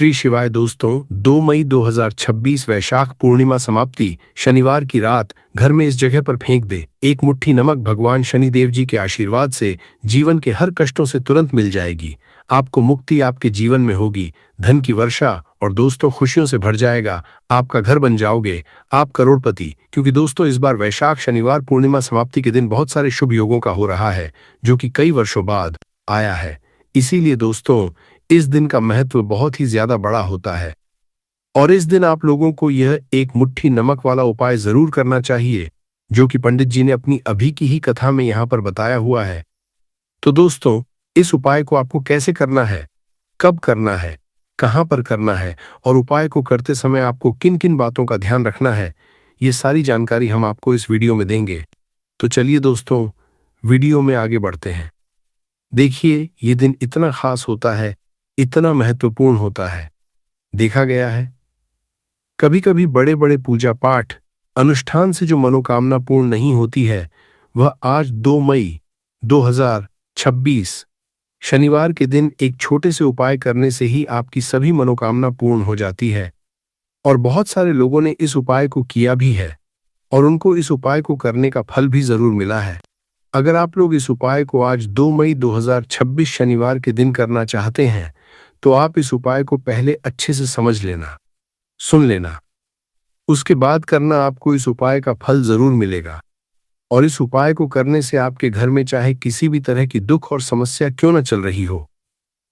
श्री शिवाय दोस्तों, 2 मई 2026 वैशाख पूर्णिमा समाप्ति शनिवार की रात घर में इस जगह पर फेंक दे। एक मुट्ठी नमक भगवान शनिदेव जी के आशीर्वाद से जीवन के हर कष्टों से तुरंत मिल जाएगी। आपको मुक्ति आपके जीवन में होगी, धन की वर्षा और दोस्तों खुशियों से भर जाएगा। आपका घर बन जाओगे, आप करोड़पति। क्योंकि दोस्तों इस बार वैशाख शनिवार पूर्णिमा समाप्ति के दिन बहुत सारे शुभ योगों का हो रहा है, जो कि कई वर्षों बाद आया है। इसीलिए दोस्तों इस दिन का महत्व बहुत ही ज्यादा बड़ा होता है और इस दिन आप लोगों को यह एक मुट्ठी नमक वाला उपाय जरूर करना चाहिए, जो कि पंडित जी ने अपनी अभी की ही कथा में यहाँ पर बताया हुआ है। तो दोस्तों इस उपाय को आपको कैसे करना है, कब करना है, कहाँ पर करना है और उपाय को करते समय आपको किन किन बातों का ध्यान रखना है, ये सारी जानकारी हम आपको इस वीडियो में देंगे। तो चलिए दोस्तों वीडियो में आगे बढ़ते हैं। देखिए ये दिन इतना खास होता है, इतना महत्वपूर्ण होता है। देखा गया है कभी कभी बड़े बड़े पूजा पाठ अनुष्ठान से जो मनोकामना पूर्ण नहीं होती है, वह आज 2 मई 2026 शनिवार के दिन एक छोटे से उपाय करने से ही आपकी सभी मनोकामना पूर्ण हो जाती है। और बहुत सारे लोगों ने इस उपाय को किया भी है और उनको इस उपाय को करने का फल भी जरूर मिला है। अगर आप लोग इस उपाय को आज 2 मई 2026 शनिवार के दिन करना चाहते हैं, तो आप इस उपाय को पहले अच्छे से समझ लेना, सुन लेना, उसके बाद करना। आपको इस उपाय का फल जरूर मिलेगा और इस उपाय को करने से आपके घर में चाहे किसी भी तरह की दुख और समस्या क्यों न चल रही हो,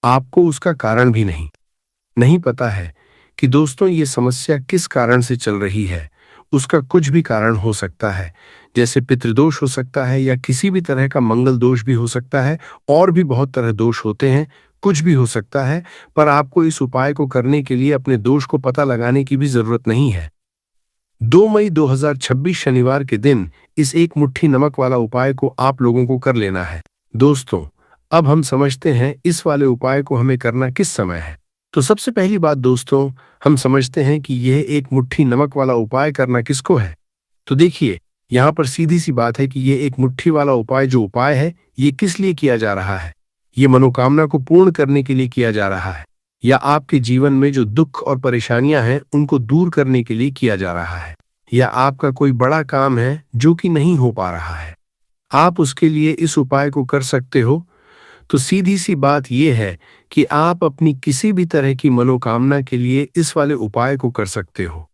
आपको उसका कारण भी नहीं पता है कि दोस्तों ये समस्या किस कारण से चल रही है। उसका कुछ भी कारण हो सकता है, जैसे पितृदोष हो सकता है या किसी भी तरह का मंगल दोष भी हो सकता है, और भी बहुत तरह दोष होते हैं, कुछ भी हो सकता है। पर आपको इस उपाय को करने के लिए अपने दोष को पता लगाने की भी जरूरत नहीं है। 2 मई 2026 शनिवार के दिन इस एक मुट्ठी नमक वाला उपाय को आप लोगों को कर लेना है। दोस्तों अब हम समझते हैं इस वाले उपाय को हमें करना किस समय है। तो सबसे पहली बात दोस्तों, हम समझते हैं कि यह एक मुट्ठी नमक वाला उपाय करना किसको है। तो देखिए यहाँ पर सीधी सी बात है कि यह एक मुट्ठी वाला उपाय जो उपाय है, ये किस लिए किया जा रहा है। ये मनोकामना को पूर्ण करने के लिए किया जा रहा है, या आपके जीवन में जो दुख और परेशानियां हैं उनको दूर करने के लिए किया जा रहा है, या आपका कोई बड़ा काम है जो कि नहीं हो पा रहा है, आप उसके लिए इस उपाय को कर सकते हो। तो सीधी सी बात यह है कि आप अपनी किसी भी तरह की मनोकामना के लिए इस वाले उपाय को कर सकते हो।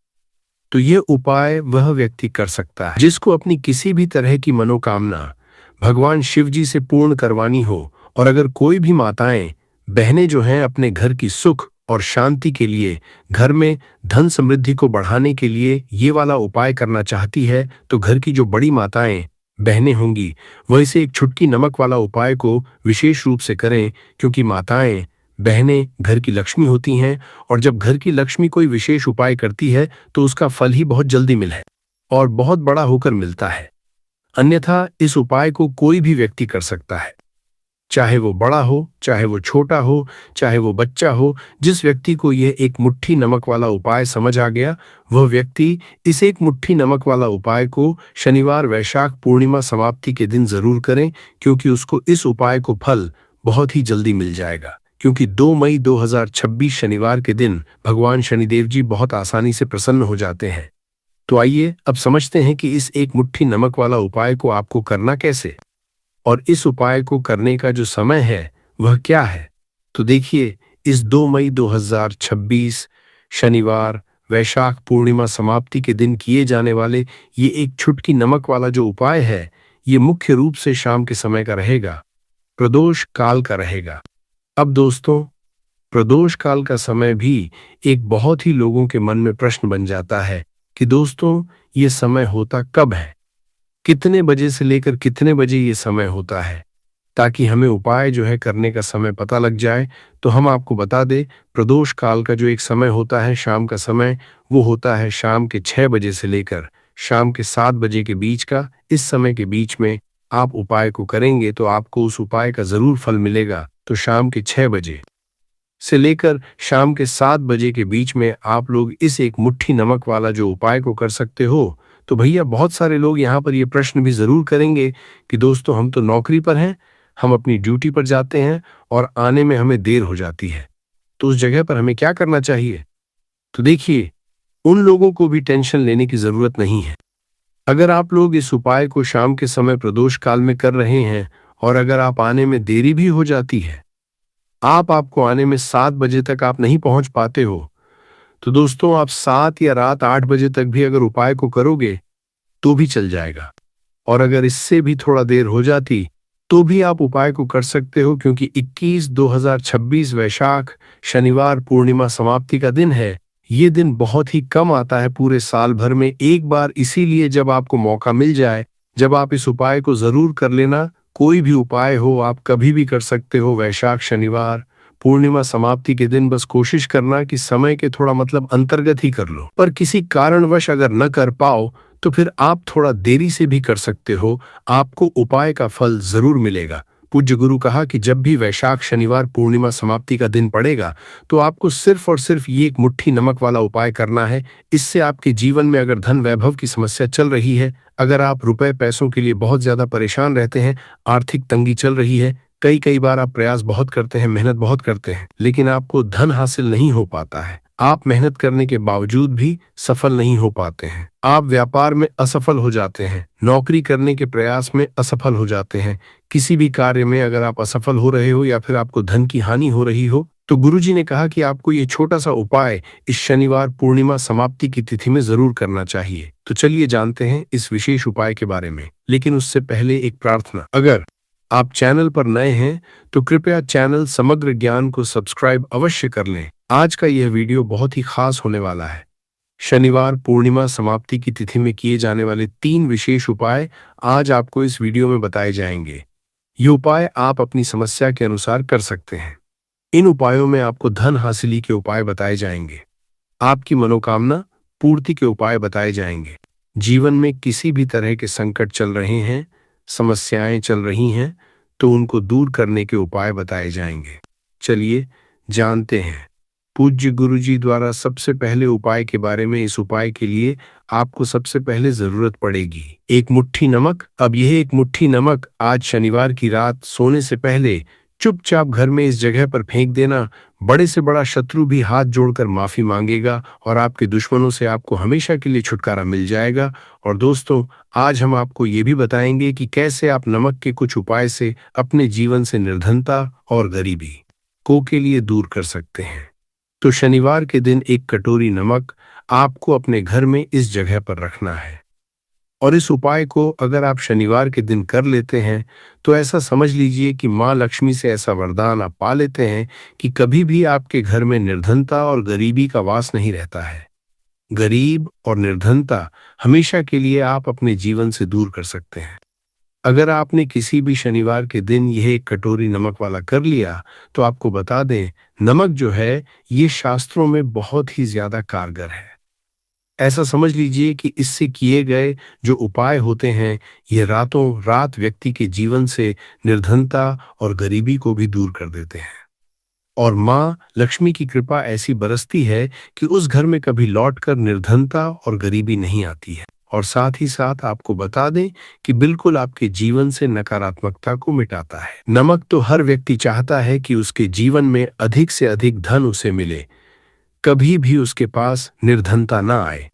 तो यह उपाय वह व्यक्ति कर सकता है जिसको अपनी किसी भी तरह की मनोकामना भगवान शिव जी से पूर्ण करवानी हो। और अगर कोई भी माताएं बहनें जो हैं अपने घर की सुख और शांति के लिए, घर में धन समृद्धि को बढ़ाने के लिए ये वाला उपाय करना चाहती है, तो घर की जो बड़ी माताएं बहनें होंगी वह इसे एक छुटकी नमक वाला उपाय को विशेष रूप से करें, क्योंकि माताएं बहनें घर की लक्ष्मी होती हैं और जब घर की लक्ष्मी कोई विशेष उपाय करती है तो उसका फल ही बहुत जल्दी मिले और बहुत बड़ा होकर मिलता है। अन्यथा इस उपाय को कोई भी व्यक्ति कर सकता है, चाहे वो बड़ा हो, चाहे वो छोटा हो, चाहे वो बच्चा हो। जिस व्यक्ति को यह एक मुट्ठी नमक वाला उपाय समझ आ गया, वह व्यक्ति इस एक मुट्ठी नमक वाला उपाय को शनिवार वैशाख पूर्णिमा समाप्ति के दिन जरूर करें, क्योंकि उसको इस उपाय को फल बहुत ही जल्दी मिल जाएगा। क्योंकि 2 मई 2026 शनिवार के दिन भगवान शनिदेव जी बहुत आसानी से प्रसन्न हो जाते हैं। तो आइए अब समझते हैं कि इस एक मुट्ठी नमक वाला उपाय को आपको करना कैसे, और इस उपाय को करने का जो समय है वह क्या है। तो देखिए इस 2 मई 2026 शनिवार वैशाख पूर्णिमा समाप्ति के दिन किए जाने वाले ये एक छुटकी नमक वाला जो उपाय है, ये मुख्य रूप से शाम के समय का रहेगा, प्रदोष काल का रहेगा। अब दोस्तों प्रदोष काल का समय भी एक बहुत ही लोगों के मन में प्रश्न बन जाता है कि दोस्तों ये समय होता कब है, कितने बजे से लेकर कितने बजे ये समय होता है, ताकि हमें उपाय जो है करने का समय पता लग जाए। तो हम आपको बता दें, प्रदोष काल का जो एक समय होता है शाम का समय, वो होता है शाम के 6 बजे से लेकर शाम के 7 बजे के बीच का। इस समय के बीच में आप उपाय को करेंगे तो आपको उस उपाय का जरूर फल मिलेगा। तो शाम के 6 बजे से लेकर शाम के 7 बजे के बीच में आप लोग इस एक मुट्ठी नमक वाला जो उपाय को कर सकते हो। तो भैया बहुत सारे लोग यहाँ पर ये प्रश्न भी जरूर करेंगे कि दोस्तों हम तो नौकरी पर हैं, हम अपनी ड्यूटी पर जाते हैं और आने में हमें देर हो जाती है, तो उस जगह पर हमें क्या करना चाहिए? तो देखिए, उन लोगों को भी टेंशन लेने की जरूरत नहीं है। अगर आप लोग इस उपाय को शाम के समय प्रदोष काल में कर रहे हैं और अगर आप आने में देरी भी हो जाती है, आपको आने में 7 बजे तक आप नहीं पहुंच पाते हो, तो दोस्तों आप 7 या रात 8 बजे तक भी अगर उपाय को करोगे तो भी चल जाएगा। और अगर इससे भी थोड़ा देर हो जाती तो भी आप उपाय को कर सकते हो, क्योंकि 21/2026 वैशाख शनिवार पूर्णिमा समाप्ति का दिन है। ये दिन बहुत ही कम आता है पूरे साल भर में एक बार, इसीलिए जब आपको मौका मिल जाए, जब आप इस उपाय को जरूर कर लेना। कोई भी उपाय हो आप कभी भी कर सकते हो, वैशाख शनिवार पूर्णिमा समाप्ति के दिन। बस कोशिश करना कि समय के थोड़ा अंतर्गत ही कर लो। पर किसी कारणवश अगर न कर पाओ तो फिर आप थोड़ा देरी से भी कर सकते हो, आपको उपाय का फल जरूर मिलेगा। पूज्य गुरु कहा कि जब भी वैशाख शनिवार पूर्णिमा समाप्ति का दिन पड़ेगा तो आपको सिर्फ और सिर्फ ये एक मुट्ठी नमक वाला उपाय करना है। इससे आपके जीवन में अगर धन वैभव की समस्या चल रही है, अगर आप रुपए पैसों के लिए बहुत ज्यादा परेशान रहते हैं, आर्थिक तंगी चल रही है, कई बार आप प्रयास बहुत करते हैं, मेहनत बहुत करते हैं, लेकिन आपको धन हासिल नहीं हो पाता है, आप मेहनत करने के बावजूद भी सफल नहीं हो पाते हैं, आप व्यापार में असफल हो जाते हैं, नौकरी करने के प्रयास में असफल हो जाते हैं, किसी भी कार्य में अगर आप असफल हो रहे हो या फिर आपको धन की हानि हो रही हो, तो गुरुजी ने कहा कि आपको ये छोटा सा उपाय इस शनिवार पूर्णिमा समाप्ति की तिथि में जरूर करना चाहिए। तो चलिए जानते हैं इस विशेष उपाय के बारे में, लेकिन उससे पहले एक प्रार्थना। अगर आप चैनल पर नए हैं तो कृपया चैनल समग्र ज्ञान को सब्सक्राइब अवश्य कर लें। आज का यह वीडियो बहुत ही खास होने वाला है। शनिवार पूर्णिमा समाप्ति की तिथि में किए जाने वाले 3 विशेष उपाय आज आपको इस वीडियो में बताए जाएंगे। ये उपाय आप अपनी समस्या के अनुसार कर सकते हैं। इन उपायों में आपको धन हासिली के उपाय बताए जाएंगे, आपकी मनोकामना पूर्ति के उपाय बताए जाएंगे, जीवन में किसी भी तरह के संकट चल रहे हैं, समस्याएं चल रही हैं, तो उनको दूर करने के उपाय बताए जाएंगे। चलिए जानते हैं पूज्य गुरुजी द्वारा सबसे पहले उपाय के बारे में। इस उपाय के लिए आपको सबसे पहले जरूरत पड़ेगी एक मुट्ठी नमक। अब यह एक मुट्ठी नमक आज शनिवार की रात सोने से पहले चुपचाप घर में इस जगह पर फेंक देना। बड़े से बड़ा शत्रु भी हाथ जोड़कर माफी मांगेगा और आपके दुश्मनों से आपको हमेशा के लिए छुटकारा मिल जाएगा। और दोस्तों, आज हम आपको ये भी बताएंगे कि कैसे आप नमक के कुछ उपाय से अपने जीवन से निर्धनता और गरीबी को के लिए दूर कर सकते हैं। तो शनिवार के दिन एक कटोरी नमक आपको अपने घर में इस जगह पर रखना है। और इस उपाय को अगर आप शनिवार के दिन कर लेते हैं तो ऐसा समझ लीजिए कि माँ लक्ष्मी से ऐसा वरदान आप पा लेते हैं कि कभी भी आपके घर में निर्धनता और गरीबी का वास नहीं रहता है। गरीब और निर्धनता हमेशा के लिए आप अपने जीवन से दूर कर सकते हैं। अगर आपने किसी भी शनिवार के दिन यह एक कटोरी नमक वाला कर लिया तो आपको बता दें, नमक जो है ये शास्त्रों में बहुत ही ज्यादा कारगर है। ऐसा समझ लीजिए कि इससे किए गए जो उपाय होते हैं ये रातों रात व्यक्ति के जीवन से निर्धनता और गरीबी को भी दूर कर देते हैं। और माँ लक्ष्मी की कृपा ऐसी बरसती है कि उस घर में कभी लौटकर निर्धनता और गरीबी नहीं आती है। और साथ ही साथ आपको बता दें कि बिल्कुल आपके जीवन से नकारात्मकता को मिटाता है। नमक तो हर व्यक्ति चाहता है कि उसके जीवन में अधिक से अधिक धन उसे मिले, कभी भी उसके पास निर्धनता ना आए,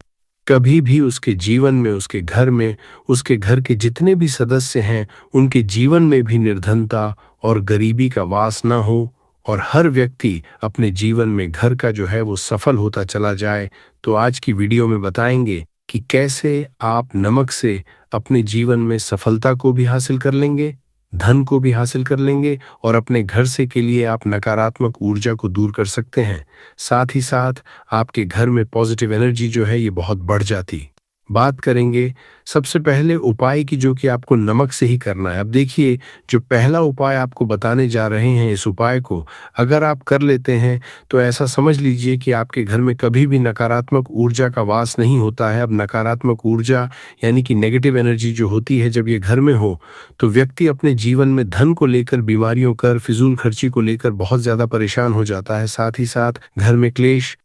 कभी भी उसके जीवन में, उसके घर में, उसके घर के जितने भी सदस्य हैं उनके जीवन में भी निर्धनता और गरीबी का वास ना हो और हर व्यक्ति अपने जीवन में घर का जो है वो सफल होता चला जाए। तो आज की वीडियो में बताएंगे कि कैसे आप नमक से अपने जीवन में सफलता को भी हासिल कर लेंगे, धन को भी हासिल कर लेंगे और अपने घर से के लिए आप नकारात्मक ऊर्जा को दूर कर सकते हैं। साथ ही साथ आपके घर में पॉजिटिव एनर्जी जो है ये बहुत बढ़ जाती। बात करेंगे सबसे पहले उपाय की, जो कि आपको नमक से ही करना है। अब देखिए, जो पहला उपाय आपको बताने जा रहे हैं, इस उपाय को अगर आप कर लेते हैं तो ऐसा समझ लीजिए कि आपके घर में कभी भी नकारात्मक ऊर्जा का वास नहीं होता है। अब नकारात्मक ऊर्जा यानी कि नेगेटिव एनर्जी जो होती है, जब ये घर में हो तो व्यक्ति अपने जीवन में धन को लेकर, बीमारियों कर, फिजूल खर्ची को लेकर बहुत ज्यादा परेशान हो जाता है। साथ ही साथ घर में क्लेश,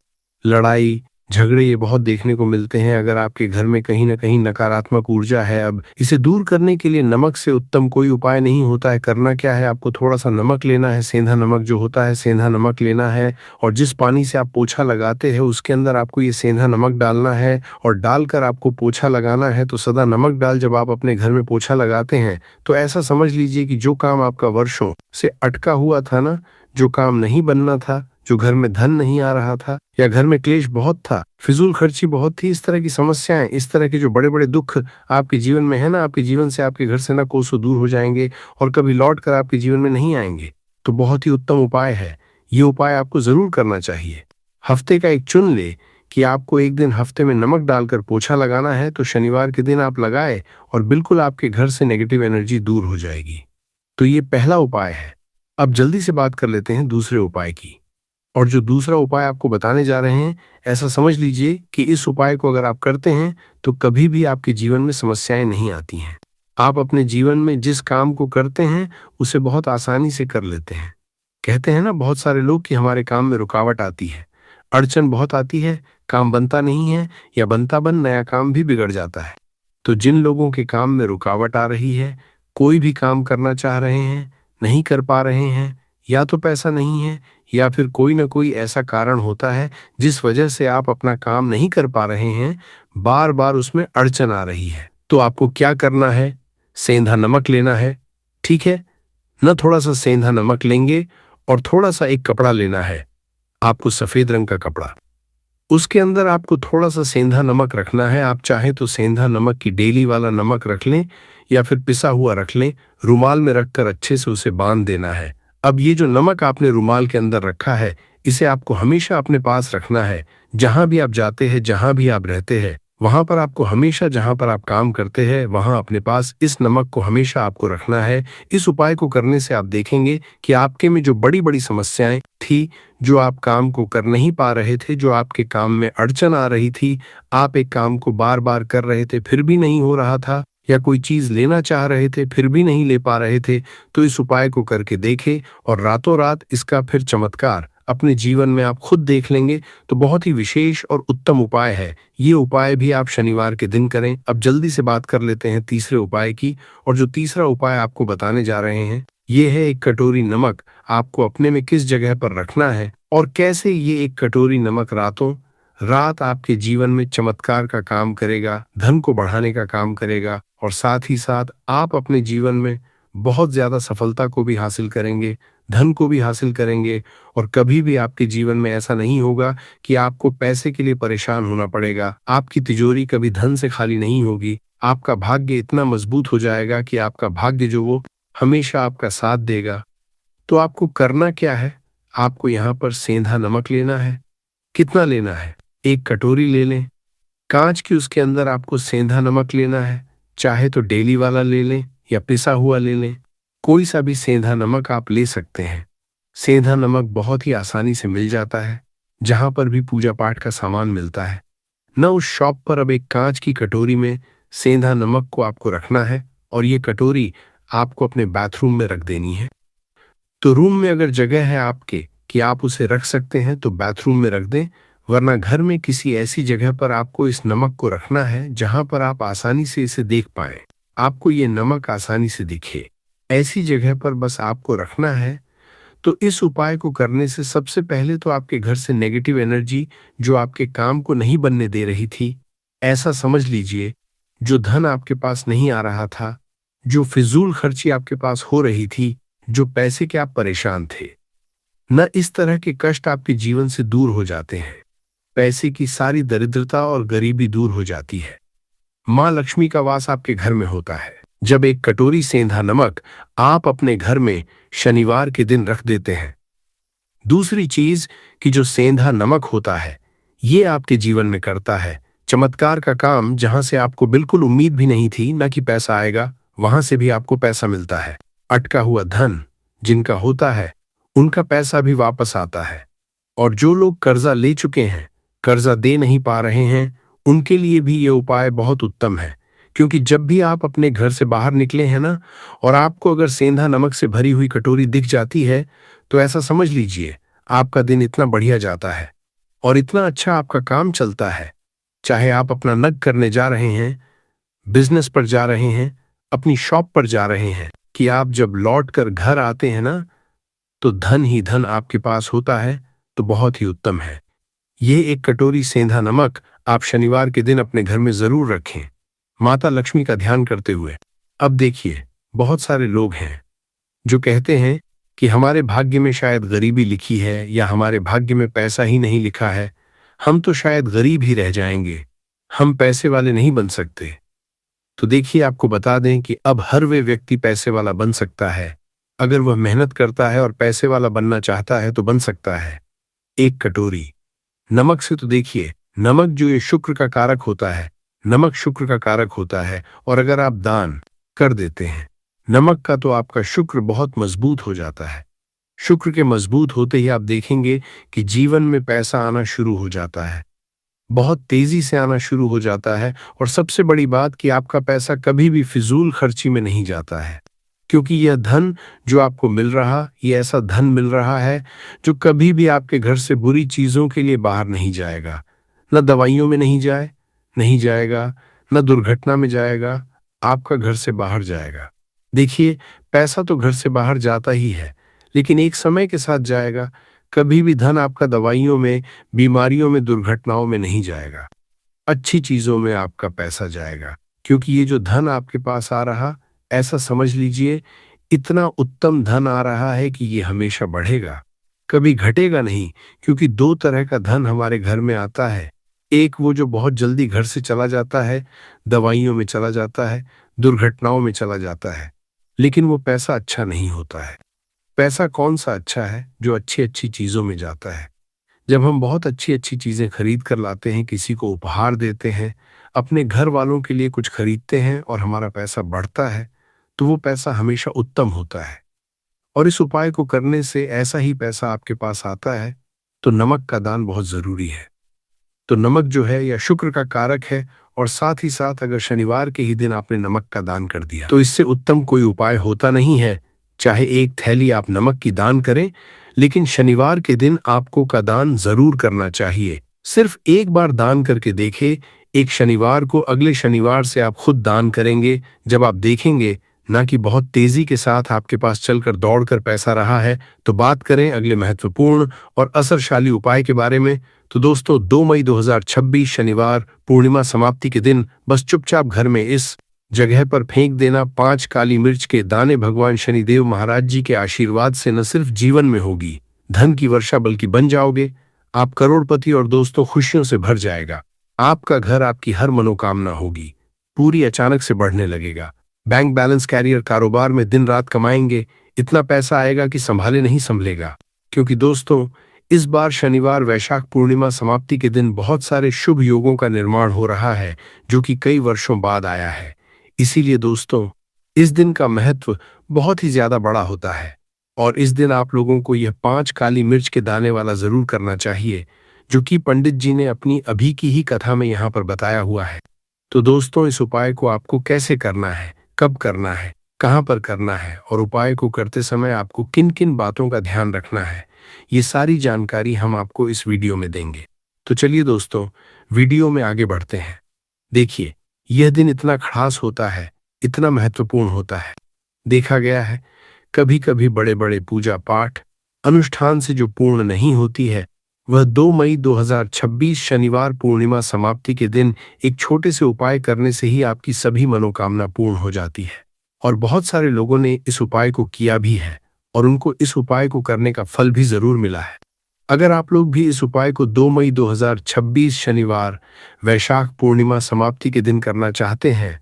लड़ाई, झगड़े ये बहुत देखने को मिलते हैं। अगर आपके घर में कहीं न कहीं नकारात्मक ऊर्जा है, अब इसे दूर करने के लिए नमक से उत्तम कोई उपाय नहीं होता है। करना क्या है, आपको थोड़ा-सा नमक लेना है, सेंधा नमक जो होता है, सेंधा नमक लेना है और जिस पानी से आप पोछा लगाते हैं उसके अंदर आपको ये सेंधा नमक डालना है और डालकर आपको पोछा लगाना है। तो सदा नमक डाल जब आप अपने घर में पोछा लगाते हैं, तो ऐसा समझ लीजिए कि जो काम आपका वर्षों से अटका हुआ था ना, जो काम नहीं बनना था, जो घर में धन नहीं आ रहा था या घर में क्लेश बहुत था, फिजूल खर्ची बहुत थी, इस तरह की समस्याएं, इस तरह के जो बड़े-बड़े दुख आपके जीवन में है ना, आपके जीवन से, आपके घर से ना कोसों दूर हो जाएंगे और कभी लौट कर आपके जीवन में नहीं आएंगे। तो बहुत ही उत्तम उपाय है। ये उपाय आपको जरूर करना चाहिए। हफ्ते का एक चुन ले कि आपको एक दिन हफ्ते में नमक डालकर पोछा लगाना है, तो शनिवार के दिन आप लगाए और बिल्कुल आपके घर से नेगेटिव एनर्जी दूर हो जाएगी। तो ये पहला उपाय है। अब जल्दी से बात कर लेते हैं दूसरे उपाय की। और जो दूसरा उपाय आपको बताने जा रहे हैं, ऐसा समझ लीजिए कि इस उपाय को अगर आप करते हैं तो कभी भी आपके जीवन में समस्याएं नहीं आती हैं। आप अपने जीवन में जिस काम को करते हैं उसे बहुत आसानी से कर लेते हैं। कहते हैं ना बहुत सारे लोग कि हमारे काम में रुकावट आती है, अड़चन बहुत आती है, काम बनता नहीं है या बनता बन नया काम भी बिगड़ जाता है। तो जिन लोगों के काम में रुकावट आ रही है, कोई भी काम करना चाह रहे हैं, नहीं कर पा रहे हैं, या तो पैसा नहीं है या फिर कोई ना कोई ऐसा कारण होता है जिस वजह से आप अपना काम नहीं कर पा रहे हैं, बार बार उसमें अड़चन आ रही है, तो आपको क्या करना है? सेंधा नमक लेना है। ठीक है ना? थोड़ा सा सेंधा नमक लेंगे और थोड़ा सा एक कपड़ा लेना है, आपको सफेद रंग का कपड़ा। उसके अंदर आपको थोड़ा सा सेंधा नमक रखना है। आप चाहें तो सेंधा नमक की डेली वाला नमक रख लें या फिर पिसा हुआ रख लें। रुमाल में रखकर अच्छे से उसे बांध देना है। अब ये जो नमक आपने रुमाल के अंदर रखा है, इसे आपको हमेशा अपने पास रखना है। जहां भी आप जाते हैं, जहां भी आप रहते हैं, वहां पर आपको हमेशा, जहां पर आप काम करते हैं, वहां अपने पास इस नमक को हमेशा आपको रखना है। इस उपाय को करने से आप देखेंगे कि आपके में जो बड़ी बड़ी समस्याएं थी, जो आप काम को कर नहीं पा रहे थे, जो आपके काम में अड़चन आ रही थी, आप एक काम को बार बार कर रहे थे फिर भी नहीं हो रहा था, या कोई चीज लेना चाह रहे थे फिर भी नहीं ले पा रहे थे, तो इस उपाय को करके देखें और रातों रात इसका फिर चमत्कार अपने जीवन में आप खुद देख लेंगे। तो बहुत ही विशेष और उत्तम उपाय है। ये उपाय भी आप शनिवार के दिन करें। अब जल्दी से बात कर लेते हैं तीसरे उपाय की। और जो तीसरा उपाय आपको बताने जा रहे हैं, ये है एक कटोरी नमक। आपको अपने में किस जगह पर रखना है और कैसे ये एक कटोरी नमक रातों रात आपके जीवन में चमत्कार का काम करेगा, धन को बढ़ाने का काम करेगा और साथ ही साथ आप अपने जीवन में बहुत ज्यादा सफलता को भी हासिल करेंगे, धन को भी हासिल करेंगे। और कभी भी आपके जीवन में ऐसा नहीं होगा कि आपको पैसे के लिए परेशान होना पड़ेगा। आपकी तिजोरी कभी धन से खाली नहीं होगी। आपका भाग्य इतना मजबूत हो जाएगा कि आपका भाग्य जो वो हमेशा आपका साथ देगा। तो आपको करना क्या है? आपको यहाँ पर सेंधा नमक लेना है। कितना लेना है? एक कटोरी ले लें कांच की, उसके अंदर आपको सेंधा नमक लेना है। चाहे तो डेली वाला ले लें या पिसा हुआ ले लें, कोई सा भी सेंधा नमक आप ले सकते हैं। सेंधा नमक बहुत ही आसानी से मिल जाता है, जहां पर भी पूजा पाठ का सामान मिलता है ना, उस शॉप पर। अब एक कांच की कटोरी में सेंधा नमक को आपको रखना है और ये कटोरी आपको अपने बाथरूम में रख देनी है। तो रूम में अगर जगह है आपके कि आप उसे रख सकते हैं तो बाथरूम में रख दें, वरना घर में किसी ऐसी जगह पर आपको इस नमक को रखना है जहां पर आप आसानी से इसे देख पाए, आपको ये नमक आसानी से दिखे। ऐसी जगह पर बस आपको रखना है। तो इस उपाय को करने से सबसे पहले तो आपके घर से नेगेटिव एनर्जी, जो आपके काम को नहीं बनने दे रही थी, ऐसा समझ लीजिए, जो धन आपके पास नहीं आ रहा था, जो फिजूल खर्ची आपके पास हो रही थी, जो पैसे के आप परेशान थे न, इस तरह के कष्ट आपके जीवन से दूर हो जाते हैं। पैसे की सारी दरिद्रता और गरीबी दूर हो जाती है। माँ लक्ष्मी का वास आपके घर में होता है जब एक कटोरी सेंधा नमक आप अपने घर में शनिवार के दिन रख देते हैं। दूसरी चीज कि जो सेंधा नमक होता है, ये आपके जीवन में करता है चमत्कार का काम। जहां से आपको बिल्कुल उम्मीद भी नहीं थी ना कि पैसा आएगा, वहां से भी आपको पैसा मिलता है। अटका हुआ धन जिनका होता है, उनका पैसा भी वापस आता है। और जो लोग कर्जा ले चुके हैं, कर्जा दे नहीं पा रहे हैं, उनके लिए भी ये उपाय बहुत उत्तम है। क्योंकि जब भी आप अपने घर से बाहर निकले हैं ना, और आपको अगर सेंधा नमक से भरी हुई कटोरी दिख जाती है, तो ऐसा समझ लीजिए आपका दिन इतना बढ़िया जाता है। और इतना अच्छा आपका काम चलता है, चाहे आप अपना नग करने जा रहे हैं, बिजनेस पर जा रहे हैं, अपनी शॉप पर जा रहे हैं, कि आप जब लौट कर घर आते हैं ना, तो धन ही धन आपके पास होता है, तो बहुत ही उत्तम है। ये एक कटोरी सेंधा नमक आप शनिवार के दिन अपने घर में जरूर रखें, माता लक्ष्मी का ध्यान करते हुए। अब देखिए, बहुत सारे लोग हैं जो कहते हैं कि हमारे भाग्य में शायद गरीबी लिखी है या हमारे भाग्य में पैसा ही नहीं लिखा है, हम तो शायद गरीब ही रह जाएंगे, हम पैसे वाले नहीं बन सकते। तो देखिए, आपको बता दें कि अब हर वे व्यक्ति पैसे वाला बन सकता है। अगर वह मेहनत करता है और पैसे वाला बनना चाहता है तो बन सकता है। एक कटोरी नमक से तो देखिए, नमक जो ये शुक्र का कारक होता है, नमक शुक्र का कारक होता है, और अगर आप दान कर देते हैं नमक का तो आपका शुक्र बहुत मजबूत हो जाता है। शुक्र के मजबूत होते ही आप देखेंगे कि जीवन में पैसा आना शुरू हो जाता है, बहुत तेजी से आना शुरू हो जाता है। और सबसे बड़ी बात कि आपका पैसा कभी भी फिजूल खर्ची में नहीं जाता है, क्योंकि यह धन जो आपको मिल रहा, ये ऐसा धन मिल रहा है जो कभी भी आपके घर से बुरी चीजों के लिए बाहर नहीं जाएगा। न दवाइयों में नहीं जाएगा, न दुर्घटना में जाएगा, आपका घर से बाहर जाएगा। देखिए, पैसा तो घर से बाहर जाता ही है, लेकिन एक समय के साथ जाएगा। कभी भी धन आपका दवाइयों में, बीमारियों में, दुर्घटनाओं में नहीं जाएगा, अच्छी चीजों में आपका पैसा जाएगा। क्योंकि ये जो धन आपके पास आ रहा, ऐसा समझ लीजिए, इतना उत्तम धन आ रहा है कि ये हमेशा बढ़ेगा, कभी घटेगा नहीं। क्योंकि दो तरह का धन हमारे घर में आता है, एक वो जो बहुत जल्दी घर से चला जाता है, दवाइयों में चला जाता है, दुर्घटनाओं में चला जाता है, लेकिन वो पैसा अच्छा नहीं होता है। पैसा कौन सा अच्छा है? जो अच्छी अच्छी चीजों में जाता है। जब हम बहुत अच्छी अच्छी चीजें खरीद कर लाते हैं, किसी को उपहार देते हैं, अपने घर वालों के लिए कुछ खरीदते हैं और हमारा पैसा बढ़ता है, तो वो पैसा हमेशा उत्तम होता है। और इस उपाय को करने से ऐसा ही पैसा आपके पास आता है। तो नमक का दान बहुत जरूरी है। तो नमक जो है यह शुक्र का कारक है, और साथ ही साथ अगर शनिवार के ही दिन आपने नमक का दान कर दिया तो इससे उत्तम कोई उपाय होता नहीं है। चाहे एक थैली आप नमक की दान करें, लेकिन शनिवार के दिन आपको का दान जरूर करना चाहिए। सिर्फ एक बार दान करके देखें, एक शनिवार को, अगले शनिवार से आप खुद दान करेंगे। जब आप देखेंगे ना कि बहुत तेजी के साथ आपके पास चलकर दौड़कर पैसा रहा है, तो बात करें अगले महत्वपूर्ण और असरशाली उपाय के बारे में। तो दोस्तों, 2 मई 2026 शनिवार पूर्णिमा समाप्ति के दिन बस चुपचाप घर में इस जगह पर फेंक देना 5 काली मिर्च के दाने। भगवान शनिदेव महाराज जी के आशीर्वाद से न सिर्फ जीवन में होगी धन की वर्षा, बल्कि बन जाओगे आप करोड़पति, और दोस्तों खुशियों से भर जाएगा आपका घर। आपकी हर मनोकामना होगी पूरी, अचानक से बढ़ने लगेगा। बैंक बैलेंस, कैरियर, कारोबार में दिन रात कमाएंगे, इतना पैसा आएगा कि संभाले नहीं संभलेगा। क्योंकि दोस्तों, इस बार शनिवार वैशाख पूर्णिमा समाप्ति के दिन बहुत सारे शुभ योगों का निर्माण हो रहा है, जो कि कई वर्षों बाद आया है। इसीलिए दोस्तों, इस दिन का महत्व बहुत ही ज्यादा बड़ा होता है, और इस दिन आप लोगों को यह 5 काली मिर्च के दाने वाला जरूर करना चाहिए, जो कि पंडित जी ने अपनी अभी की ही कथा में यहाँ पर बताया हुआ है। तो दोस्तों, इस उपाय को आपको कैसे करना है, कब करना है, कहाँ पर करना है, और उपाय को करते समय आपको किन किन बातों का ध्यान रखना है, ये सारी जानकारी हम आपको इस वीडियो में देंगे। तो चलिए दोस्तों, वीडियो में आगे बढ़ते हैं। देखिए, यह दिन इतना खास होता है, इतना महत्वपूर्ण होता है। देखा गया है, कभी कभी बड़े बड़े पूजा पाठ अनुष्ठान से जो पूर्ण नहीं होती है, वह 2 मई 2026 शनिवार पूर्णिमा समाप्ति के दिन एक छोटे से उपाय करने से ही आपकी सभी मनोकामना पूर्ण हो जाती है। और बहुत सारे लोगों ने इस उपाय को किया भी है, और उनको इस उपाय को करने का फल भी जरूर मिला है। अगर आप लोग भी इस उपाय को 2 मई 2026 शनिवार वैशाख पूर्णिमा समाप्ति के दिन करना चाहते हैं,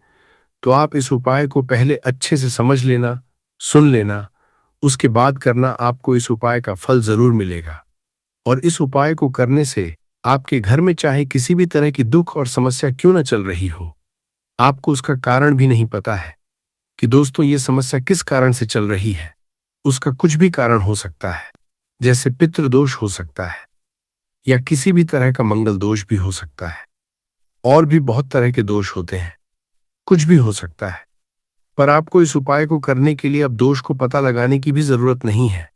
तो आप इस उपाय को पहले अच्छे से समझ लेना, सुन लेना, उसके बाद करना। आपको इस उपाय का फल जरूर मिलेगा। और इस उपाय को करने से आपके घर में चाहे किसी भी तरह की दुख और समस्या क्यों न चल रही हो, आपको उसका कारण भी नहीं पता है कि दोस्तों ये समस्या किस कारण से चल रही है। उसका कुछ भी कारण हो सकता है, जैसे पितृदोष हो सकता है, या किसी भी तरह का मंगल दोष भी हो सकता है, और भी बहुत तरह के दोष होते हैं, कुछ भी हो सकता है। पर आपको इस उपाय को करने के लिए अब दोष को पता लगाने की भी जरूरत नहीं है।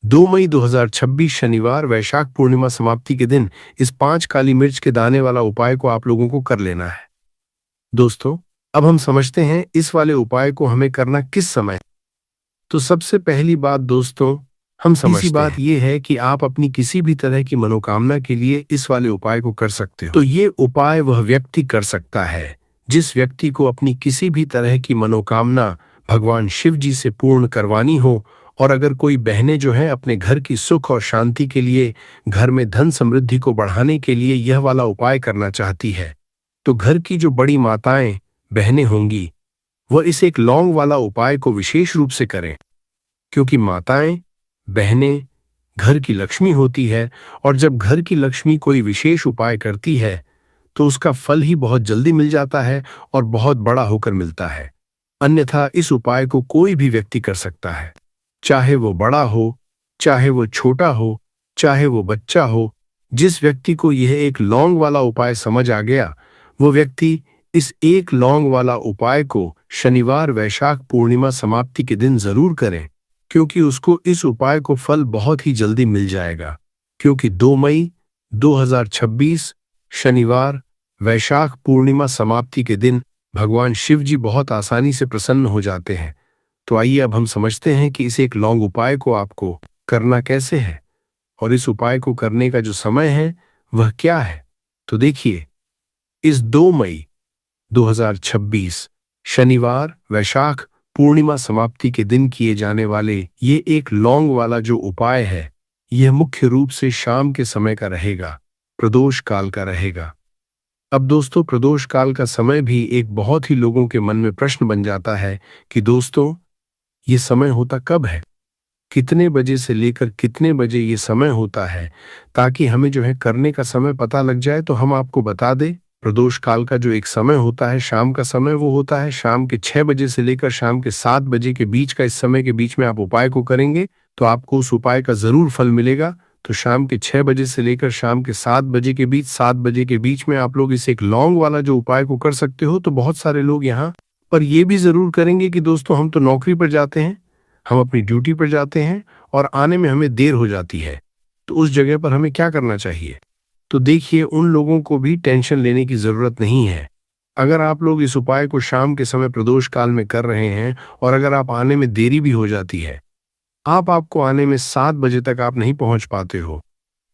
2 मई 2026 शनिवार वैशाख पूर्णिमा समाप्ति के दिन इस 5 काली मिर्च के दाने वाला उपाय को आप लोगों को कर लेना है। दोस्तों, अब हम समझते हैं इस वाले उपाय को हमें करना किस समय। तो सबसे पहली बात दोस्तों, हम समझते हैं बात यह है कि आप अपनी किसी भी तरह की मनोकामना के लिए इस वाले उपाय को कर सकते हो। तो ये उपाय वह व्यक्ति कर सकता है जिस व्यक्ति को अपनी किसी भी तरह की मनोकामना भगवान शिव जी से पूर्ण करवानी हो। और अगर कोई बहनें जो है अपने घर की सुख और शांति के लिए, घर में धन समृद्धि को बढ़ाने के लिए यह वाला उपाय करना चाहती है, तो घर की जो बड़ी माताएं बहनें होंगी वह इस एक लौंग वाला उपाय को विशेष रूप से करें, क्योंकि माताएं बहनें घर की लक्ष्मी होती है और जब घर की लक्ष्मी कोई विशेष उपाय करती है तो उसका फल ही बहुत जल्दी मिल जाता है और बहुत बड़ा होकर मिलता है। अन्यथा इस उपाय को कोई भी व्यक्ति कर सकता है, चाहे वो बड़ा हो, चाहे वो छोटा हो, चाहे वो बच्चा हो। जिस व्यक्ति को यह एक लौंग वाला उपाय समझ आ गया, वो व्यक्ति इस एक लौंग वाला उपाय को शनिवार वैशाख पूर्णिमा समाप्ति के दिन जरूर करें, क्योंकि उसको इस उपाय को फल बहुत ही जल्दी मिल जाएगा। क्योंकि 2 मई 2026 शनिवार वैशाख पूर्णिमा समाप्ति के दिन भगवान शिव जी बहुत आसानी से प्रसन्न हो जाते हैं। तो आइए अब हम समझते हैं कि इस एक लौंग उपाय को आपको करना कैसे है और इस उपाय को करने का जो समय है वह क्या है। तो देखिए, इस 2 मई 2026 शनिवार वैशाख पूर्णिमा समाप्ति के दिन किए जाने वाले ये एक लौंग वाला जो उपाय है, यह मुख्य रूप से शाम के समय का रहेगा, प्रदोष काल का रहेगा। अब दोस्तों, प्रदोष काल का समय भी एक बहुत ही लोगों के मन में प्रश्न बन जाता है कि दोस्तों ये समय होता कब है, कितने बजे से लेकर कितने बजे ये समय होता है, ताकि हमें जो है करने का समय पता लग जाए। तो हम आपको बता दें, प्रदोष काल का जो एक समय होता है शाम का समय, वो होता है शाम के 6 बजे से लेकर शाम के 7 बजे के बीच का। इस समय के बीच में आप उपाय को करेंगे तो आपको उस उपाय का जरूर फल मिलेगा। तो शाम के 6 बजे से लेकर शाम के 7 बजे के बीच, 7 बजे के बीच में आप लोग इस एक लौंग वाला जो उपाय को कर सकते हो। तो बहुत सारे लोग यहाँ पर ये भी जरूर करेंगे कि दोस्तों हम तो नौकरी पर जाते हैं, हम अपनी ड्यूटी पर जाते हैं और आने में हमें देर हो जाती है, तो उस जगह पर हमें क्या करना चाहिए। तो देखिए, उन लोगों को भी टेंशन लेने की जरूरत नहीं है। अगर आप लोग इस उपाय को शाम के समय प्रदोष काल में कर रहे हैं और अगर आप आने में देरी भी हो जाती है, आपको आने में 7 बजे तक आप नहीं पहुंच पाते हो,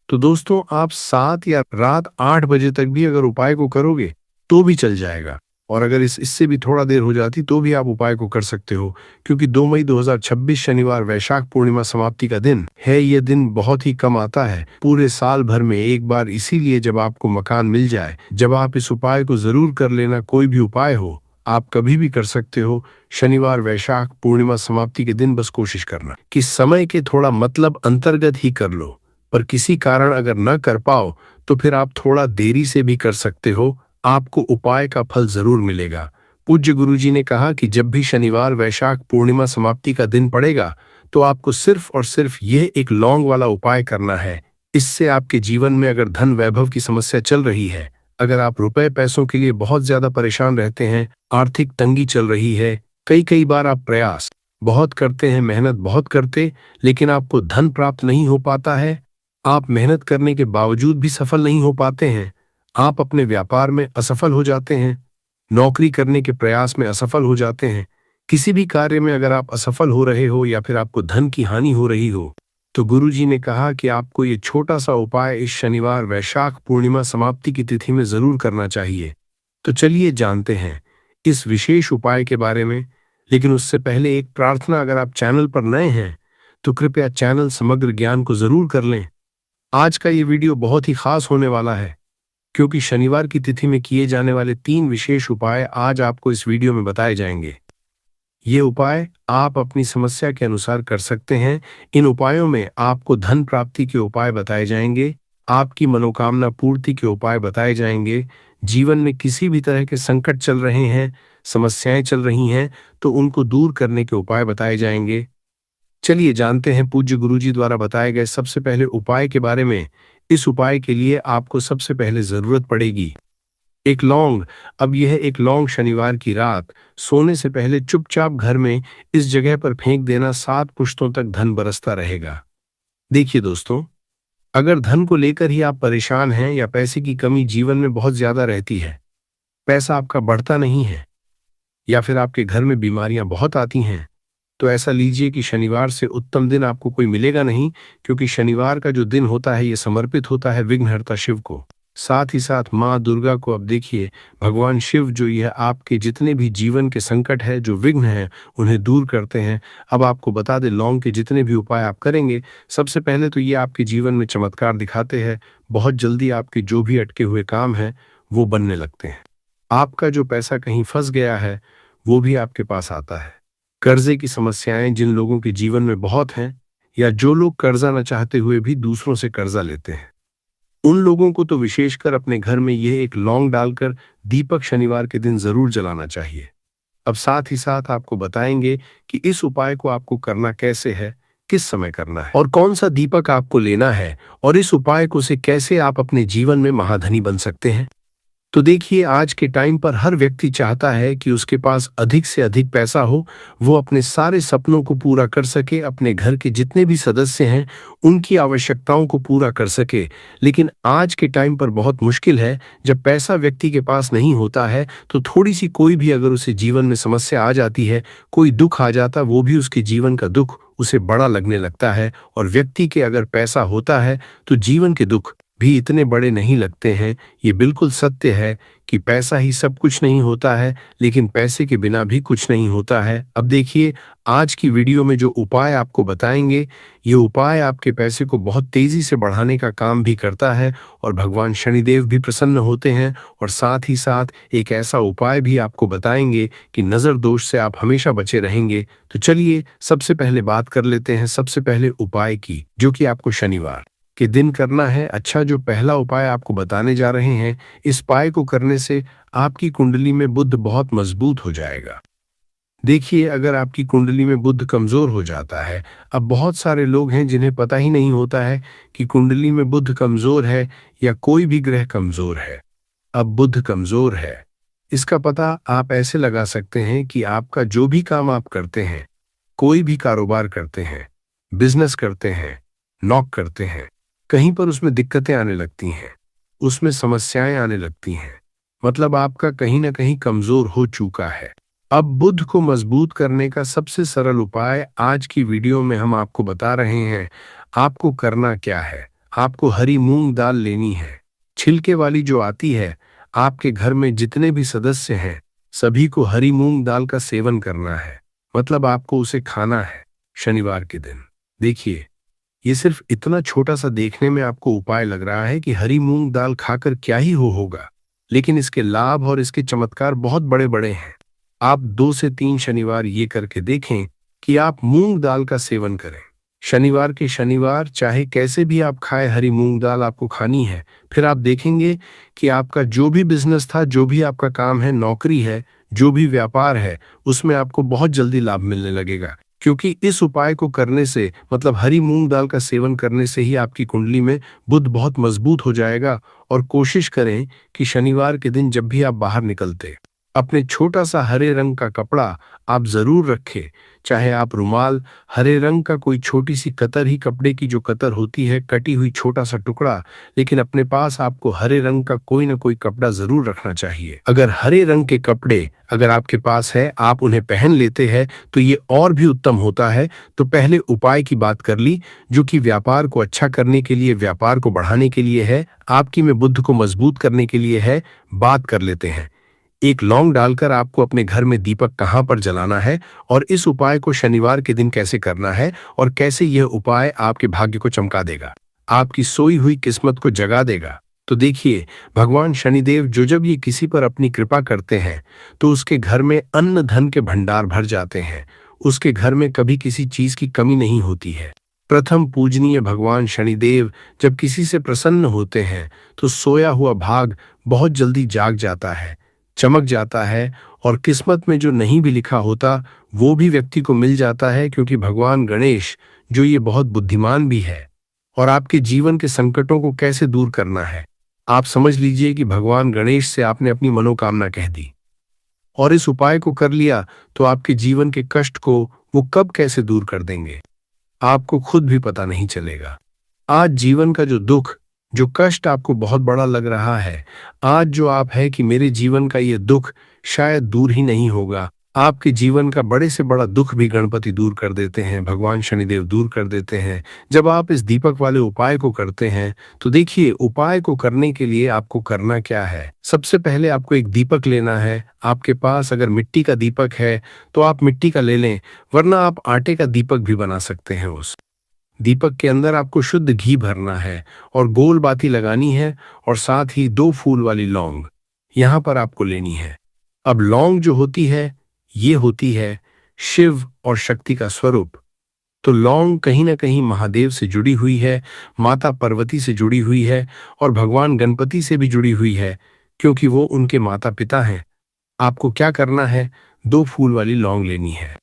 तो दोस्तों आप 7 या रात 8 बजे तक भी अगर उपाय को करोगे तो भी चल जाएगा। और अगर इससे भी थोड़ा देर हो जाती तो भी आप उपाय को कर सकते हो, क्योंकि 2 मई 2026 शनिवार वैशाख पूर्णिमा समाप्ति का दिन है। यह दिन बहुत ही कम आता है, पूरे साल भर में एक बार। इसीलिए जब आपको मकान मिल जाए, जब आप इस उपाय को जरूर कर लेना। कोई भी उपाय हो, आप कभी भी कर सकते हो। शनिवार वैशाख पूर्णिमा समाप्ति के दिन बस कोशिश करना कि समय के थोड़ा मतलब अंतर्गत ही कर लो, पर किसी कारण अगर न कर पाओ तो फिर आप थोड़ा देरी से भी कर सकते हो, आपको उपाय का फल जरूर मिलेगा। पूज्य गुरुजी ने कहा कि जब भी शनिवार वैशाख पूर्णिमा समाप्ति का दिन पड़ेगा तो आपको सिर्फ और सिर्फ यह एक लौंग वाला उपाय करना है। इससे आपके जीवन में अगर धन वैभव की समस्या चल रही है, अगर आप रुपए पैसों के लिए बहुत ज्यादा परेशान रहते हैं, आर्थिक तंगी चल रही है, कई बार आप प्रयास बहुत करते हैं, मेहनत बहुत करते, लेकिन आपको धन प्राप्त नहीं हो पाता है, आप मेहनत करने के बावजूद भी सफल नहीं हो पाते हैं, आप अपने व्यापार में असफल हो जाते हैं, नौकरी करने के प्रयास में असफल हो जाते हैं, किसी भी कार्य में अगर आप असफल हो रहे हो या फिर आपको धन की हानि हो रही हो, तो गुरुजी ने कहा कि आपको ये छोटा सा उपाय इस शनिवार वैशाख पूर्णिमा समाप्ति की तिथि में जरूर करना चाहिए। तो चलिए जानते हैं इस विशेष उपाय के बारे में। लेकिन उससे पहले एक प्रार्थना, अगर आप चैनल पर नए हैं तो कृपया चैनल समग्र ज्ञान को जरूर कर लें। आज का ये वीडियो बहुत ही खास होने वाला है, क्योंकि शनिवार की तिथि में किए जाने वाले 3 विशेष उपाय आज आपको इस वीडियो में बताए जाएंगे। ये उपाय आप अपनी समस्या के अनुसार कर सकते हैं। इन उपायों में आपको धन प्राप्ति के उपाय बताए जाएंगे, आपकी मनोकामना पूर्ति के उपाय बताए जाएंगे, जीवन में किसी भी तरह के संकट चल रहे हैं, समस्याएं चल रही हैं, तो उनको दूर करने के उपाय बताए जाएंगे। चलिए जानते हैं पूज्य गुरुजी द्वारा बताए गए सबसे पहले उपाय के बारे में। इस उपाय के लिए आपको सबसे पहले जरूरत पड़ेगी एक लौंग। अब यह एक लौंग शनिवार की रात सोने से पहले चुपचाप घर में इस जगह पर फेंक देना, 7 पुश्तों तक धन बरसता रहेगा। देखिए दोस्तों, अगर धन को लेकर ही आप परेशान हैं या पैसे की कमी जीवन में बहुत ज्यादा रहती है, पैसा आपका बढ़ता नहीं है या फिर आपके घर में बीमारियां बहुत आती हैं, तो ऐसा लीजिए कि शनिवार से उत्तम दिन आपको कोई मिलेगा नहीं, क्योंकि शनिवार का जो दिन होता है ये समर्पित होता है विघ्नहर्ता शिव को। साथ ही साथ माँ दुर्गा को। अब देखिए, भगवान शिव जो ये आपके जितने भी जीवन के संकट है, जो विघ्न है, उन्हें दूर करते हैं। अब आपको बता दें, लौंग के जितने भी उपाय आप करेंगे, सबसे पहले तो ये आपके जीवन में चमत्कार दिखाते हैं। बहुत जल्दी आपके जो भी अटके हुए काम हैं वो बनने लगते हैं। आपका जो पैसा कहीं फंस गया है वो भी आपके पास आता है। कर्जे की समस्याएं जिन लोगों के जीवन में बहुत हैं, या जो लोग कर्जा न चाहते हुए भी दूसरों से कर्जा लेते हैं, उन लोगों को तो विशेषकर अपने घर में यह एक लौंग डालकर दीपक शनिवार के दिन जरूर जलाना चाहिए। अब साथ ही साथ आपको बताएंगे कि इस उपाय को आपको करना कैसे है, किस समय करना है और कौन सा दीपक आपको लेना है, और इस उपाय को से कैसे आप अपने जीवन में महाधनी बन सकते हैं। तो देखिए, आज के टाइम पर हर व्यक्ति चाहता है कि उसके पास अधिक से अधिक पैसा हो, वो अपने सारे सपनों को पूरा कर सके, अपने घर के जितने भी सदस्य हैं उनकी आवश्यकताओं को पूरा कर सके। लेकिन आज के टाइम पर बहुत मुश्किल है। जब पैसा व्यक्ति के पास नहीं होता है तो थोड़ी सी कोई भी अगर उसे जीवन में समस्या आ जाती है, कोई दुख आ जाता, वो भी उसके जीवन का दुख उसे बड़ा लगने लगता है। और व्यक्ति के अगर पैसा होता है तो जीवन के दुख भी इतने बड़े नहीं लगते हैं। ये बिल्कुल सत्य है कि पैसा ही सब कुछ नहीं होता है, लेकिन पैसे के बिना भी कुछ नहीं होता है। अब देखिए, आज की वीडियो में जो उपाय आपको बताएंगे, ये उपाय आपके पैसे को बहुत तेजी से बढ़ाने का काम भी करता है, और भगवान शनिदेव भी प्रसन्न होते हैं। और साथ ही साथ एक ऐसा उपाय भी आपको बताएंगे कि नज़र दोष से आप हमेशा बचे रहेंगे। तो चलिए सबसे पहले बात कर लेते हैं सबसे पहले उपाय की, जो कि आपको शनिवार के दिन करना है। अच्छा, जो पहला उपाय आपको बताने जा रहे हैं, इस उपाय को करने से आपकी कुंडली में बुध बहुत मजबूत हो जाएगा। देखिए, अगर आपकी कुंडली में बुध कमजोर हो जाता है, अब बहुत सारे लोग हैं जिन्हें पता ही नहीं होता है कि कुंडली में बुध कमजोर है या कोई भी ग्रह कमजोर है। अब बुध कमजोर है, इसका पता आप ऐसे लगा सकते हैं कि आपका जो भी काम आप करते हैं, कोई भी कारोबार करते हैं, बिजनेस करते हैं, नौक करते हैं, कहीं पर उसमें दिक्कतें आने लगती हैं, उसमें समस्याएं आने लगती हैं। मतलब आपका कहीं ना कहीं कमजोर हो चुका है। अब बुध को मजबूत करने का सबसे सरल उपाय आज की वीडियो में हम आपको बता रहे हैं। आपको करना क्या है, आपको हरी मूंग दाल लेनी है, छिलके वाली जो आती है। आपके घर में जितने भी सदस्य हैं सभी को हरी मूंग दाल का सेवन करना है, मतलब आपको उसे खाना है शनिवार के दिन। देखिए, ये सिर्फ इतना छोटा सा देखने में आपको उपाय लग रहा है कि हरी मूंग दाल खाकर क्या ही होगा, लेकिन इसके लाभ और इसके चमत्कार बहुत बड़े बड़े हैं। आप 2 से 3 शनिवार ये करके देखें कि आप मूंग दाल का सेवन करें। शनिवार के शनिवार चाहे कैसे भी आप खाएं, हरी मूंग दाल आपको खानी है। फिर आप देखेंगे कि आपका जो भी बिजनेस था, जो भी आपका काम है, नौकरी है, जो भी व्यापार है, उसमें आपको बहुत जल्दी लाभ मिलने लगेगा। क्योंकि इस उपाय को करने से, मतलब हरी मूंग दाल का सेवन करने से ही आपकी कुंडली में बुध बहुत मजबूत हो जाएगा। और कोशिश करें कि शनिवार के दिन जब भी आप बाहर निकलते, अपने छोटा सा हरे रंग का कपड़ा आप जरूर रखें। चाहे आप रुमाल, हरे रंग का कोई छोटी सी कतर ही, कपड़े की जो कतर होती है, कटी हुई छोटा सा टुकड़ा, लेकिन अपने पास आपको हरे रंग का कोई ना कोई कपड़ा जरूर रखना चाहिए। अगर हरे रंग के कपड़े अगर आपके पास है, आप उन्हें पहन लेते हैं तो ये और भी उत्तम होता है। तो पहले उपाय की बात कर ली, जो कि व्यापार को अच्छा करने के लिए, व्यापार को बढ़ाने के लिए है, आपकी में बुद्ध को मजबूत करने के लिए है। बात कर लेते हैं एक लौंग डालकर आपको अपने घर में दीपक कहां पर जलाना है, और इस उपाय को शनिवार के दिन कैसे करना है, और कैसे यह उपाय आपके भाग्य को चमका देगा, आपकी सोई हुई किस्मत को जगा देगा। तो देखिए, भगवान शनिदेव जो जब ये किसी पर अपनी कृपा करते हैं तो उसके घर में अन्न धन के भंडार भर जाते हैं। उसके घर में कभी किसी चीज की कमी नहीं होती है। प्रथम पूजनीय भगवान शनिदेव जब किसी से प्रसन्न होते हैं तो सोया हुआ भाग बहुत जल्दी जाग जाता है, चमक जाता है, और किस्मत में जो नहीं भी लिखा होता वो भी व्यक्ति को मिल जाता है। क्योंकि भगवान गणेश जो ये बहुत बुद्धिमान भी है, और आपके जीवन के संकटों को कैसे दूर करना है, आप समझ लीजिए कि भगवान गणेश से आपने अपनी मनोकामना कह दी और इस उपाय को कर लिया तो आपके जीवन के कष्ट को वो कब कैसे दूर कर देंगे। आपको खुद भी पता नहीं चलेगा। आज जीवन का जो दुख, जो कष्ट आपको बहुत बड़ा लग रहा है, आज जो आप है कि मेरे जीवन का ये दुख शायद दूर ही नहीं होगा, आपके जीवन का बड़े से बड़ा दुख भी गणपति दूर कर देते हैं, भगवान शनिदेव दूर कर देते हैं। जब आप इस दीपक वाले उपाय को करते हैं, तो देखिए उपाय को करने के लिए आपको करना क्या है। सबसे पहले आपको एक दीपक लेना है। आपके पास अगर मिट्टी का दीपक है तो आप मिट्टी का ले लें, वरना आप आटे का दीपक भी बना सकते हैं। उस दीपक के अंदर आपको शुद्ध घी भरना है और गोल बाती लगानी है, और साथ ही 2 फूल वाली लौंग यहां पर आपको लेनी है। अब लौंग जो होती है, ये होती है शिव और शक्ति का स्वरूप। तो लौंग कहीं ना कहीं महादेव से जुड़ी हुई है, माता पार्वती से जुड़ी हुई है और भगवान गणपति से भी जुड़ी हुई है, क्योंकि वो उनके माता पिता हैं। आपको क्या करना है, 2 फूल वाली लौंग लेनी है।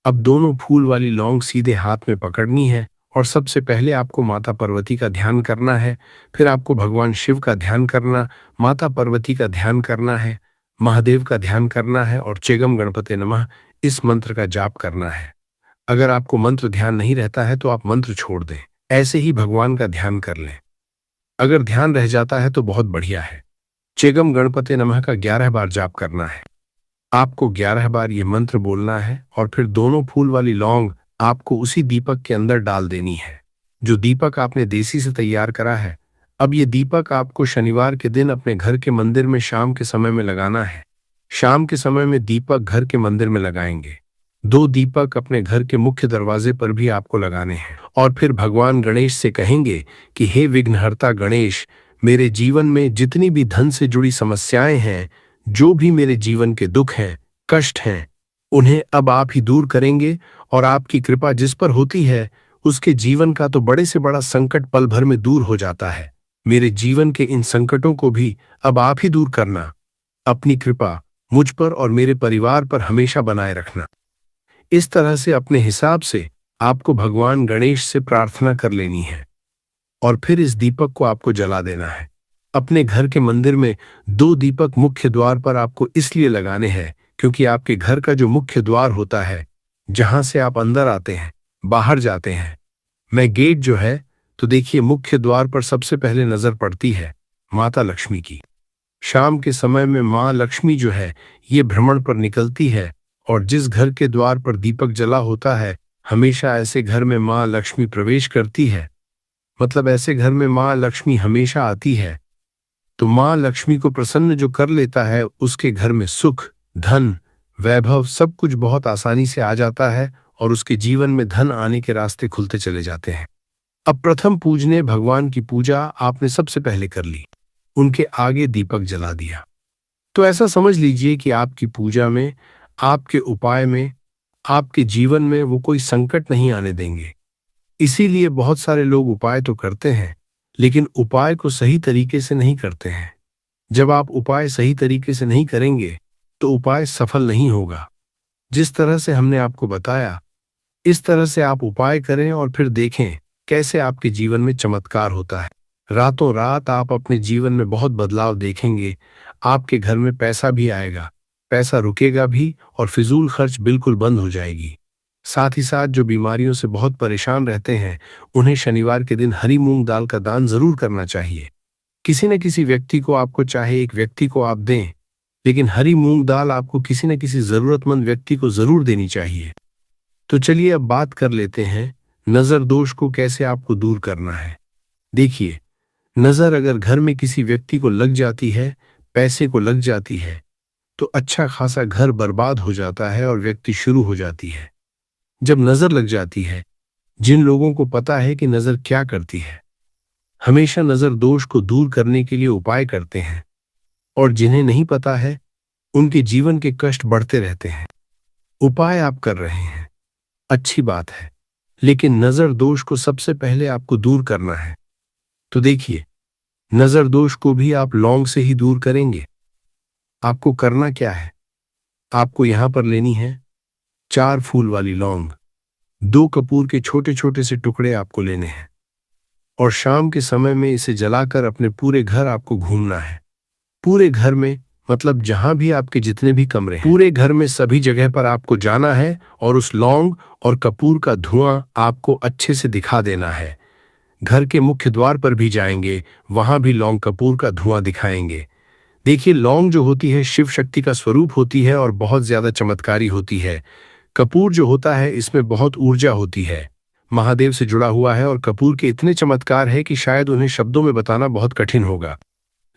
अब दोनों फूल वाली लौंग सीधे हाथ में पकड़नी है और सबसे पहले आपको माता पार्वती का ध्यान करना है, फिर आपको भगवान शिव का ध्यान करना, माता पार्वती का ध्यान करना है, महादेव का ध्यान करना है और चेगम गणपते नमः इस मंत्र का जाप करना है। अगर आपको मंत्र ध्यान नहीं रहता है तो आप मंत्र छोड़ दें, ऐसे ही भगवान का ध्यान कर लें। अगर ध्यान रह जाता है तो बहुत बढ़िया है। चेगम गणपते नमः का 11 बार जाप करना है। आपको 11 बार ये मंत्र बोलना है और फिर दोनों फूल वाली लौंग आपको उसी दीपक के अंदर डाल देनी है, जो दीपक आपने देसी से तैयार करा है। अब ये दीपक आपको शनिवार के दिन अपने घर के मंदिर में शाम के समय में लगाना है। शाम के समय में दीपक घर के मंदिर में लगाएंगे। 2 दीपक अपने घर के मुख्य दरवाजे पर भी आपको लगाने हैं और फिर भगवान गणेश से कहेंगे कि हे विघ्नहर्ता गणेश, मेरे जीवन में जितनी भी धन से जुड़ी समस्याएं हैं, जो भी मेरे जीवन के दुख हैं, कष्ट हैं, उन्हें अब आप ही दूर करेंगे और आपकी कृपा जिस पर होती है, उसके जीवन का तो बड़े से बड़ा संकट पल भर में दूर हो जाता है। मेरे जीवन के इन संकटों को भी अब आप ही दूर करना। अपनी कृपा मुझ पर और मेरे परिवार पर हमेशा बनाए रखना। इस तरह से अपने हिसाब से आपको भगवान गणेश से प्रार्थना कर लेनी है और फिर इस दीपक को आपको जला देना है। अपने घर के मंदिर में 2 दीपक मुख्य द्वार पर आपको इसलिए लगाने हैं क्योंकि आपके घर का जो मुख्य द्वार होता है, जहां से आप अंदर आते हैं, बाहर जाते हैं, मैं गेट जो है, तो देखिए मुख्य द्वार पर सबसे पहले नजर पड़ती है माता लक्ष्मी की। शाम के समय में माँ लक्ष्मी जो है, ये भ्रमण पर निकलती है और जिस घर के द्वार पर दीपक जला होता है, हमेशा ऐसे घर में माँ लक्ष्मी प्रवेश करती है। मतलब ऐसे घर में माँ लक्ष्मी हमेशा आती है। तो माँ लक्ष्मी को प्रसन्न जो कर लेता है, उसके घर में सुख, धन, वैभव सब कुछ बहुत आसानी से आ जाता है और उसके जीवन में धन आने के रास्ते खुलते चले जाते हैं। अब प्रथम पूजने भगवान की पूजा आपने सबसे पहले कर ली, उनके आगे दीपक जला दिया। तो ऐसा समझ लीजिए कि आपकी पूजा में, आपके उपाय में, आपके जीवन में वो कोई संकट नहीं आने देंगे। इसीलिए बहुत सारे लोग उपाय तो करते हैं, लेकिन उपाय को सही तरीके से नहीं करते हैं। जब आप उपाय सही तरीके से नहीं करेंगे तो उपाय सफल नहीं होगा। जिस तरह से हमने आपको बताया, इस तरह से आप उपाय करें और फिर देखें कैसे आपके जीवन में चमत्कार होता है। रातों रात आप अपने जीवन में बहुत बदलाव देखेंगे। आपके घर में पैसा भी आएगा, पैसा रुकेगा भी और फिजूल खर्च बिल्कुल बंद हो जाएगी। साथ ही साथ जो बीमारियों से बहुत परेशान रहते हैं, उन्हें शनिवार के दिन हरी मूंग दाल का दान जरूर करना चाहिए। किसी न किसी व्यक्ति को, आपको चाहे एक व्यक्ति को आप दें, लेकिन हरी मूंग दाल आपको किसी न किसी जरूरतमंद व्यक्ति को जरूर देनी चाहिए। तो चलिए अब बात कर लेते हैं नजर दोष को कैसे आपको दूर करना है। देखिए, नजर अगर घर में किसी व्यक्ति को लग जाती है, पैसे को लग जाती है, तो अच्छा खासा घर बर्बाद हो जाता है और व्यक्ति शुरू हो जाती है। जब नजर लग जाती है, जिन लोगों को पता है कि नजर क्या करती है, हमेशा नजर दोष को दूर करने के लिए उपाय करते हैं, और जिन्हें नहीं पता है, उनके जीवन के कष्ट बढ़ते रहते हैं। उपाय आप कर रहे हैं, अच्छी बात है, लेकिन नजर दोष को सबसे पहले आपको दूर करना है। तो देखिए, नजर दोष को भी आप लौंग से ही दूर करेंगे। आपको करना क्या है, आपको यहां पर लेनी है 4 फूल वाली लौंग, 2 कपूर के छोटे छोटे से टुकड़े आपको लेने हैं और शाम के समय में इसे जलाकर अपने पूरे घर आपको घूमना है। पूरे घर में मतलब जहां भी आपके जितने भी कमरे हैं, पूरे घर में सभी जगह पर आपको जाना है और उस लौंग और कपूर का धुआं आपको अच्छे से दिखा देना है। घर के मुख्य द्वार पर भी जाएंगे, वहां भी लौंग कपूर का धुआं दिखाएंगे। देखिए, लौंग जो होती है शिव शक्ति का स्वरूप होती है और बहुत ज्यादा चमत्कारी होती है। कपूर जो होता है इसमें बहुत ऊर्जा होती है, महादेव से जुड़ा हुआ है और कपूर के इतने चमत्कार है कि शायद उन्हें शब्दों में बताना बहुत कठिन होगा।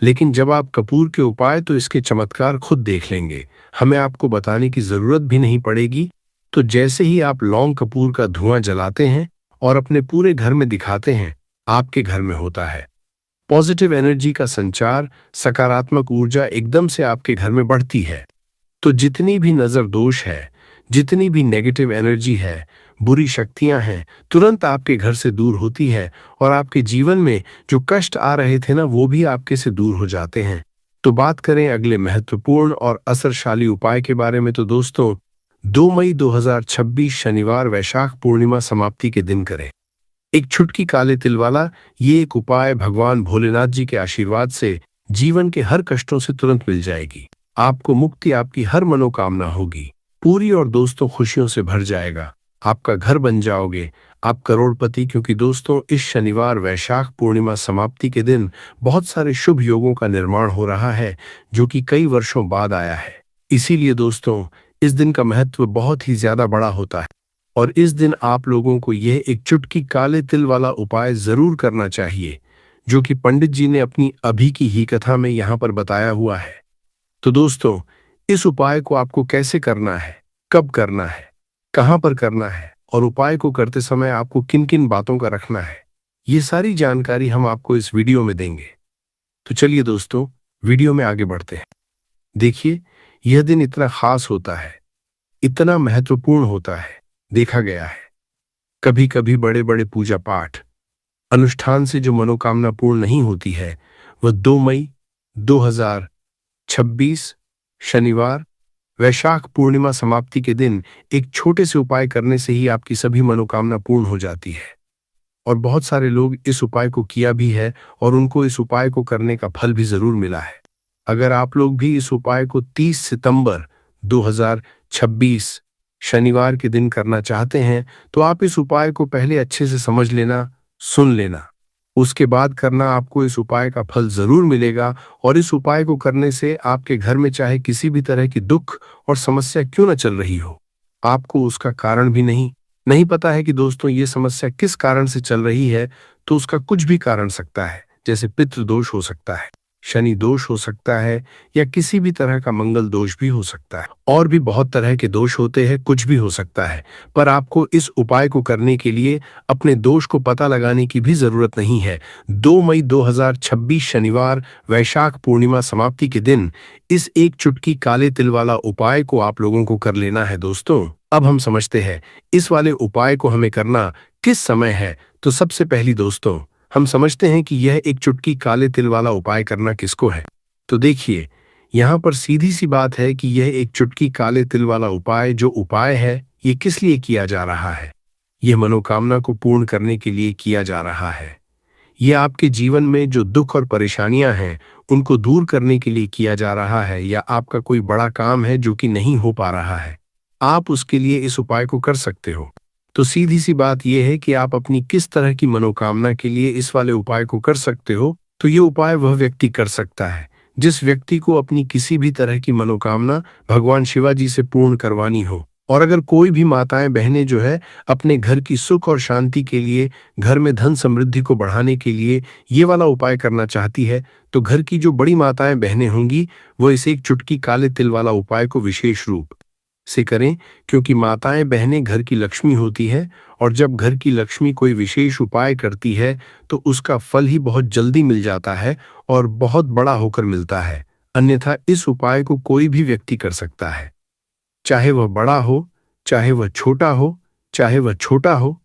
लेकिन जब आप कपूर के उपाय तो इसके चमत्कार खुद देख लेंगे, हमें आपको बताने की जरूरत भी नहीं पड़ेगी। तो जैसे ही आप लौंग कपूर का धुआं जलाते हैं और अपने पूरे घर में दिखाते हैं, आपके घर में होता है पॉजिटिव एनर्जी का संचार, सकारात्मक ऊर्जा एकदम से आपके घर में बढ़ती है। तो जितनी भी नजर दोष है, जितनी भी नेगेटिव एनर्जी है, बुरी शक्तियां हैं, तुरंत आपके घर से दूर होती है और आपके जीवन में जो कष्ट आ रहे थे ना, वो भी आपके से दूर हो जाते हैं। तो बात करें अगले महत्वपूर्ण और असरशाली उपाय के बारे में, तो दोस्तों 2 मई 2026 शनिवार वैशाख पूर्णिमा समाप्ति के दिन करें एक छुटकी काले तिल वाला ये एक उपाय भगवान भोलेनाथ जी के आशीर्वाद से जीवन के हर कष्टों से तुरंत मिल जाएगी। आपको मुक्ति, आपकी हर मनोकामना होगी पूरी और दोस्तों खुशियों से भर जाएगा। आपका घर बन जाओगे, आप करोड़पति। क्योंकि दोस्तों इस शनिवार वैशाख पूर्णिमा समाप्ति के दिन बहुत सारे शुभ योगों का निर्माण हो रहा है जो कि कई वर्षों बाद आया है। इसीलिए दोस्तों इस दिन का महत्व बहुत ही ज्यादा बड़ा होता है और इस दिन आप लोगों को यह एक चुटकी काले तिल वाला उपाय जरूर करना चाहिए जो कि पंडित जी ने अपनी अभी की ही कथा में यहाँ पर बताया हुआ है। तो दोस्तों इस उपाय को आपको कैसे करना है, कब करना है, कहां पर करना है और उपाय को करते समय आपको किन किन बातों का रखना है, ये सारी जानकारी हम आपको इस वीडियो में देंगे। तो चलिए दोस्तों वीडियो में आगे बढ़ते हैं। देखिए, यह दिन इतना खास होता है, इतना महत्वपूर्ण होता है। देखा गया है कभी कभी बड़े बड़े पूजा पाठ अनुष्ठान से जो मनोकामना पूर्ण नहीं होती है, वह 2 मई 2026 शनिवार वैशाख पूर्णिमा समाप्ति के दिन एक छोटे से उपाय करने से ही आपकी सभी मनोकामना पूर्ण हो जाती है। और बहुत सारे लोग इस उपाय को किया भी है और उनको इस उपाय को करने का फल भी जरूर मिला है। अगर आप लोग भी इस उपाय को 30 सितंबर 2026 शनिवार के दिन करना चाहते हैं तो आप इस उपाय को पहले अच्छे से समझ लेना, सुन लेना, उसके बाद करना। आपको इस उपाय का फल जरूर मिलेगा और इस उपाय को करने से आपके घर में चाहे किसी भी तरह की दुख और समस्या क्यों न चल रही हो, आपको उसका कारण भी नहीं पता है कि दोस्तों ये समस्या किस कारण से चल रही है, तो उसका कुछ भी कारण सकता है। जैसे पितृ दोष हो सकता है, शनि दोष हो सकता है, या किसी भी तरह का मंगल दोष भी हो सकता है, और भी बहुत तरह के दोष होते हैं, कुछ भी हो सकता है। पर आपको इस उपाय को करने के लिए अपने दोष को पता लगाने की भी जरूरत नहीं है। 2 मई 2026 शनिवार वैशाख पूर्णिमा समाप्ति के दिन इस एक चुटकी काले तिल वाला उपाय को आप लोगों को कर लेना है। दोस्तों अब हम समझते हैं इस वाले उपाय को हमें करना किस समय है। तो सबसे पहली दोस्तों हम समझते हैं कि यह एक चुटकी काले तिल वाला उपाय करना किसको है। तो देखिए, यहाँ पर सीधी सी बात है कि यह एक चुटकी काले तिल वाला उपाय जो उपाय है ये किस लिए किया जा रहा है। यह मनोकामना को पूर्ण करने के लिए किया जा रहा है। यह आपके जीवन में जो दुख और परेशानियां हैं उनको दूर करने के लिए किया जा रहा है, या आपका कोई बड़ा काम है जो कि नहीं हो पा रहा है, आप उसके लिए इस उपाय को कर सकते हो। तो सीधी सी बात यह है कि आप अपनी किस तरह की मनोकामना के लिए इस वाले उपाय को कर सकते हो। तो ये उपाय वह व्यक्ति कर सकता है जिस व्यक्ति को अपनी किसी भी तरह की मनोकामना भगवान शिवाजी से पूर्ण करवानी हो। और अगर कोई भी माताएं बहनें जो है अपने घर की सुख और शांति के लिए, घर में धन समृद्धि को बढ़ाने के लिए ये वाला उपाय करना चाहती है, तो घर की जो बड़ी माताएं बहनें होंगी वो इस एक चुटकी काले तिल वाला उपाय को विशेष रूप से करें, क्योंकि माताएं बहनें घर की लक्ष्मी होती है और जब घर की लक्ष्मी कोई विशेष उपाय करती है तो उसका फल ही बहुत जल्दी मिल जाता है और बहुत बड़ा होकर मिलता है। अन्यथा इस उपाय को कोई भी व्यक्ति कर सकता है, चाहे वह बड़ा हो, चाहे वह छोटा हो, चाहे वह छोटा हो।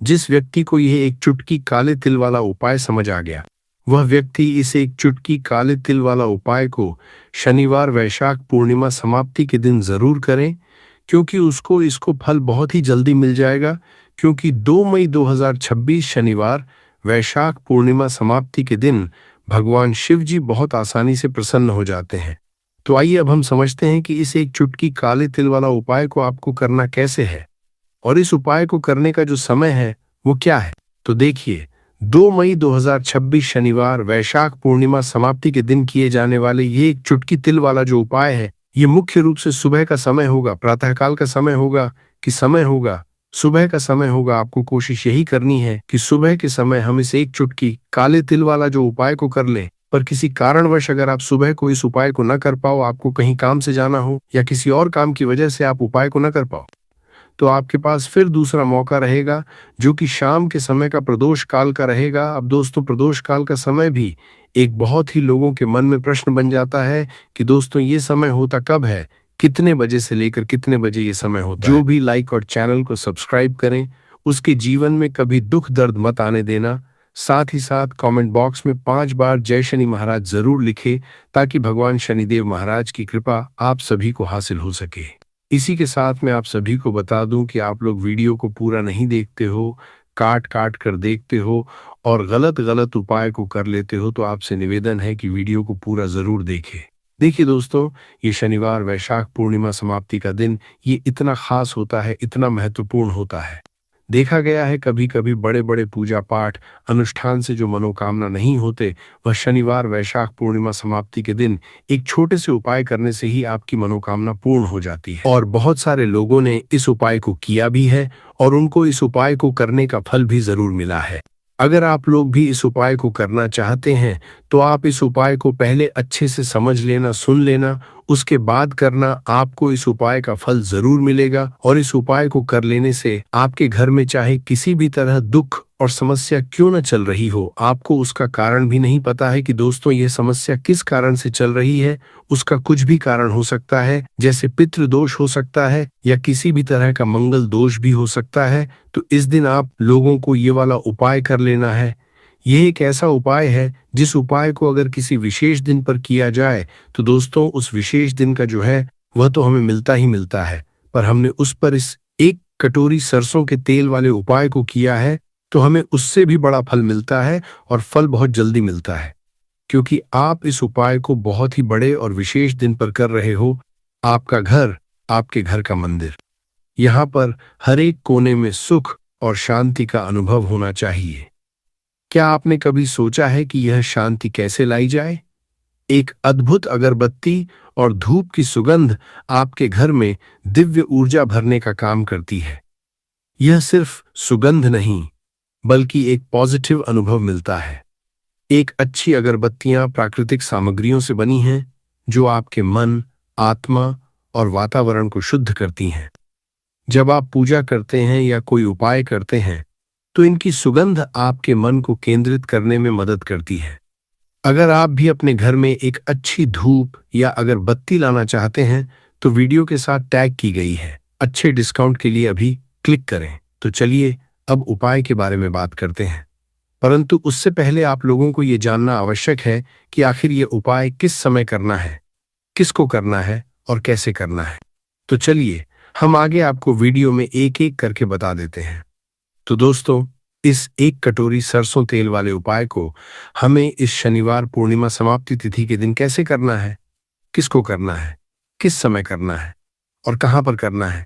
जिस व्यक्ति को यह एक चुटकी काले तिल वाला उपाय समझ आ गया, वह व्यक्ति इस एक चुटकी काले तिल वाला उपाय को शनिवार वैशाख पूर्णिमा समाप्ति के दिन जरूर करें, क्योंकि उसको इसको फल बहुत ही जल्दी मिल जाएगा। क्योंकि 2 मई 2026 शनिवार वैशाख पूर्णिमा समाप्ति के दिन भगवान शिव जी बहुत आसानी से प्रसन्न हो जाते हैं। तो आइए अब हम समझते हैं कि इस एक चुटकी काले तिल वाला उपाय को आपको करना कैसे है और इस उपाय को करने का जो समय है वो क्या है। तो देखिए, 2 मई 2026 शनिवार वैशाख पूर्णिमा समाप्ति के दिन किए जाने वाले ये एक चुटकी तिल वाला जो उपाय है, ये मुख्य रूप से सुबह का समय होगा, प्रातःकाल का समय होगा कि समय होगा, सुबह का समय होगा। आपको कोशिश यही करनी है कि सुबह के समय हम इस एक चुटकी काले तिल वाला जो उपाय को कर लें। पर किसी कारणवश अगर आप सुबह को इस उपाय को न कर पाओ, आपको कहीं काम से जाना हो या किसी और काम की वजह से आप उपाय को न कर पाओ, तो आपके पास फिर दूसरा मौका रहेगा जो कि शाम के समय का प्रदोष काल का रहेगा। अब दोस्तों, प्रदोष काल का समय भी एक बहुत ही लोगों के मन में प्रश्न बन जाता है कि दोस्तों ये समय होता कब है, कितने बजे से लेकर कितने बजे ये समय होता है। जो भी लाइक और चैनल को सब्सक्राइब करें, उसके जीवन में कभी दुख दर्द मत आने देना। साथ ही साथ कमेंट बॉक्स में 5 बार जय शनि महाराज जरूर लिखे ताकि भगवान शनिदेव महाराज की कृपा आप सभी को हासिल हो सके। इसी के साथ मैं आप सभी को बता दूं कि आप लोग वीडियो को पूरा नहीं देखते हो, काट काट कर देखते हो और गलत गलत उपाय को कर लेते हो, तो आपसे निवेदन है कि वीडियो को पूरा जरूर देखें। देखिए दोस्तों, ये शनिवार वैशाख पूर्णिमा समाप्ति का दिन ये इतना खास होता है, इतना महत्वपूर्ण होता है। देखा गया है कभी कभी बड़े बड़े पूजा पाठ अनुष्ठान से जो मनोकामना नहीं होते, वह शनिवार वैशाख पूर्णिमा समाप्ति के दिन एक छोटे से उपाय करने से ही आपकी मनोकामना पूर्ण हो जाती है। और बहुत सारे लोगों ने इस उपाय को किया भी है और उनको इस उपाय को करने का फल भी जरूर मिला है। अगर आप लोग भी इस उपाय को करना चाहते हैं तो आप इस उपाय को पहले अच्छे से समझ लेना, सुन लेना, उसके बाद करना। आपको इस उपाय का फल जरूर मिलेगा और इस उपाय को कर लेने से आपके घर में चाहे किसी भी तरह दुख और समस्या क्यों न चल रही हो, आपको उसका कारण भी नहीं पता है कि दोस्तों ये समस्या किस कारण से चल रही है। उसका कुछ भी कारण हो सकता है, जैसे पितृ दोष हो सकता है या किसी भी तरह का मंगल दोष भी हो सकता है। तो इस दिन आप लोगों को ये वाला उपाय कर लेना है। यह एक ऐसा उपाय है जिस उपाय को अगर किसी विशेष दिन पर किया जाए तो दोस्तों उस विशेष दिन का जो है वह तो हमें मिलता ही मिलता है, पर हमने उस पर इस एक कटोरी सरसों के तेल वाले उपाय को किया है तो हमें उससे भी बड़ा फल मिलता है और फल बहुत जल्दी मिलता है, क्योंकि आप इस उपाय को बहुत ही बड़े और विशेष दिन पर कर रहे हो। आपका घर, आपके घर का मंदिर, यहाँ पर हर एक कोने में सुख और शांति का अनुभव होना चाहिए। क्या आपने कभी सोचा है कि यह शांति कैसे लाई जाए? एक अद्भुत अगरबत्ती और धूप की सुगंध आपके घर में दिव्य ऊर्जा भरने का काम करती है। यह सिर्फ सुगंध नहीं बल्कि एक पॉजिटिव अनुभव मिलता है। एक अच्छी अगरबत्तियां प्राकृतिक सामग्रियों से बनी हैं जो आपके मन, आत्मा और वातावरण को शुद्ध करती हैं। जब आप पूजा करते हैं या कोई उपाय करते हैं तो इनकी सुगंध आपके मन को केंद्रित करने में मदद करती है। अगर आप भी अपने घर में एक अच्छी धूप या अगरबत्ती लाना चाहते हैं तो वीडियो के साथ टैग की गई है, अच्छे डिस्काउंट के लिए अभी क्लिक करें। तो चलिए अब उपाय के बारे में बात करते हैं, परंतु उससे पहले आप लोगों को ये जानना आवश्यक है कि आखिर ये उपाय किस समय करना है, किसको करना है और कैसे करना है। तो चलिए हम आगे आपको वीडियो में एक एक करके बता देते हैं। तो दोस्तों, इस एक कटोरी सरसों तेल वाले उपाय को हमें इस शनिवार पूर्णिमा समाप्ति तिथि के दिन कैसे करना है, किसको करना है, किस समय करना है और कहां पर करना है,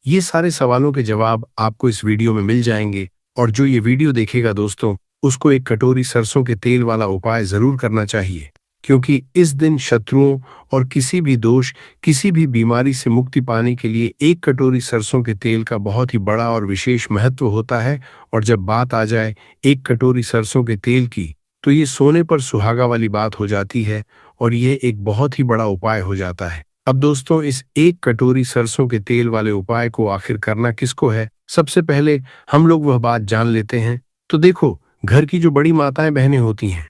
ये सारे सवालों के जवाब आपको इस वीडियो में मिल जाएंगे। और जो ये वीडियो देखेगा दोस्तों, उसको एक कटोरी सरसों के तेल वाला उपाय जरूर करना चाहिए, क्योंकि इस दिन शत्रुओं और किसी भी दोष, किसी भी बीमारी से मुक्ति पाने के लिए एक कटोरी सरसों के तेल का बहुत ही बड़ा और विशेष महत्व होता है। और जब बात आ जाए एक कटोरी सरसों के तेल की, तो ये सोने पर सुहागा वाली बात हो जाती है और ये एक बहुत ही बड़ा उपाय हो जाता है। अब दोस्तों, इस एक कटोरी सरसों के तेल वाले उपाय को आखिर करना किसको है, सबसे पहले हम लोग वह बात जान लेते हैं। तो देखो, घर की जो बड़ी माताएं बहनें होती हैं,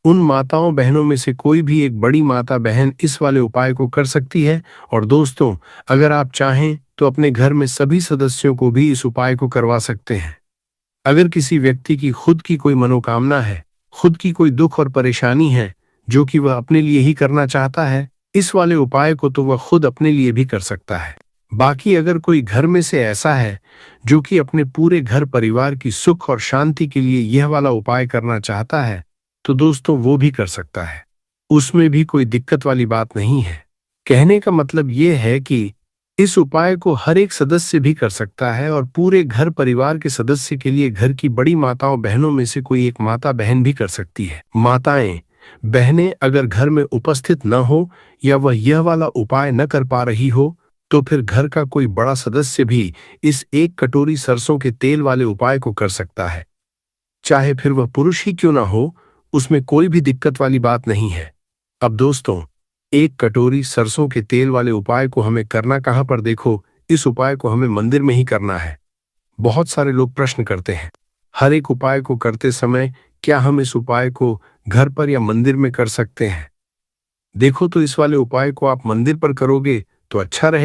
उन माताओं बहनों में से कोई भी एक बड़ी माता बहन इस वाले उपाय को कर सकती है। और दोस्तों, अगर आप चाहें तो अपने घर में सभी सदस्यों को भी इस उपाय को करवा सकते हैं। अगर किसी व्यक्ति की खुद की कोई मनोकामना है, खुद की कोई दुख और परेशानी है जो कि वह अपने लिए ही करना चाहता है, इस वाले उपाय को तो वह खुद अपने लिए भी कर सकता है। बाकी अगर कोई घर में से ऐसा है जो कि अपने पूरे घर परिवार की सुख और शांति के लिए यह वाला उपाय करना चाहता है, तो दोस्तों वो भी कर सकता है। उसमें भी कोई दिक्कत वाली बात नहीं है। कहने का मतलब ये है कि इस उपाय को हर एक सदस्य भी कर सकता है और पूरे घर परिवार के सदस्य के लिए घर की बड़ी माताओं बहनों में से कोई एक माता बहन भी कर सकती है। माताएं बहनें अगर घर में उपस्थित न हो या वह यह वाला उपाय न कर पा रही हो तो फिर घर का कोई बड़ा सदस्य भी इस एक कटोरी सरसों के तेल वाले उपाय को कर सकता है। चाहे फिर वह पुरुष ही क्यों ना हो, उसमें कोई भी दिक्कत वाली बात नहीं है। अब दोस्तों, एक कटोरी सरसों के तेल वाले उपाय को हमें करना कहाँ पर देखो, इस उपाय को हमें मंदिर में ही करना है। बहुत सारे लोग प्रश्न करते हैं, हर एक उपाय को करते समय क्या हम इस उपाय को घर पर या मंदिर में कर सकते हैं? देखो तो इस वाले उपाय को आप मंदिर पर करोगे तो अच्छा रहेगा।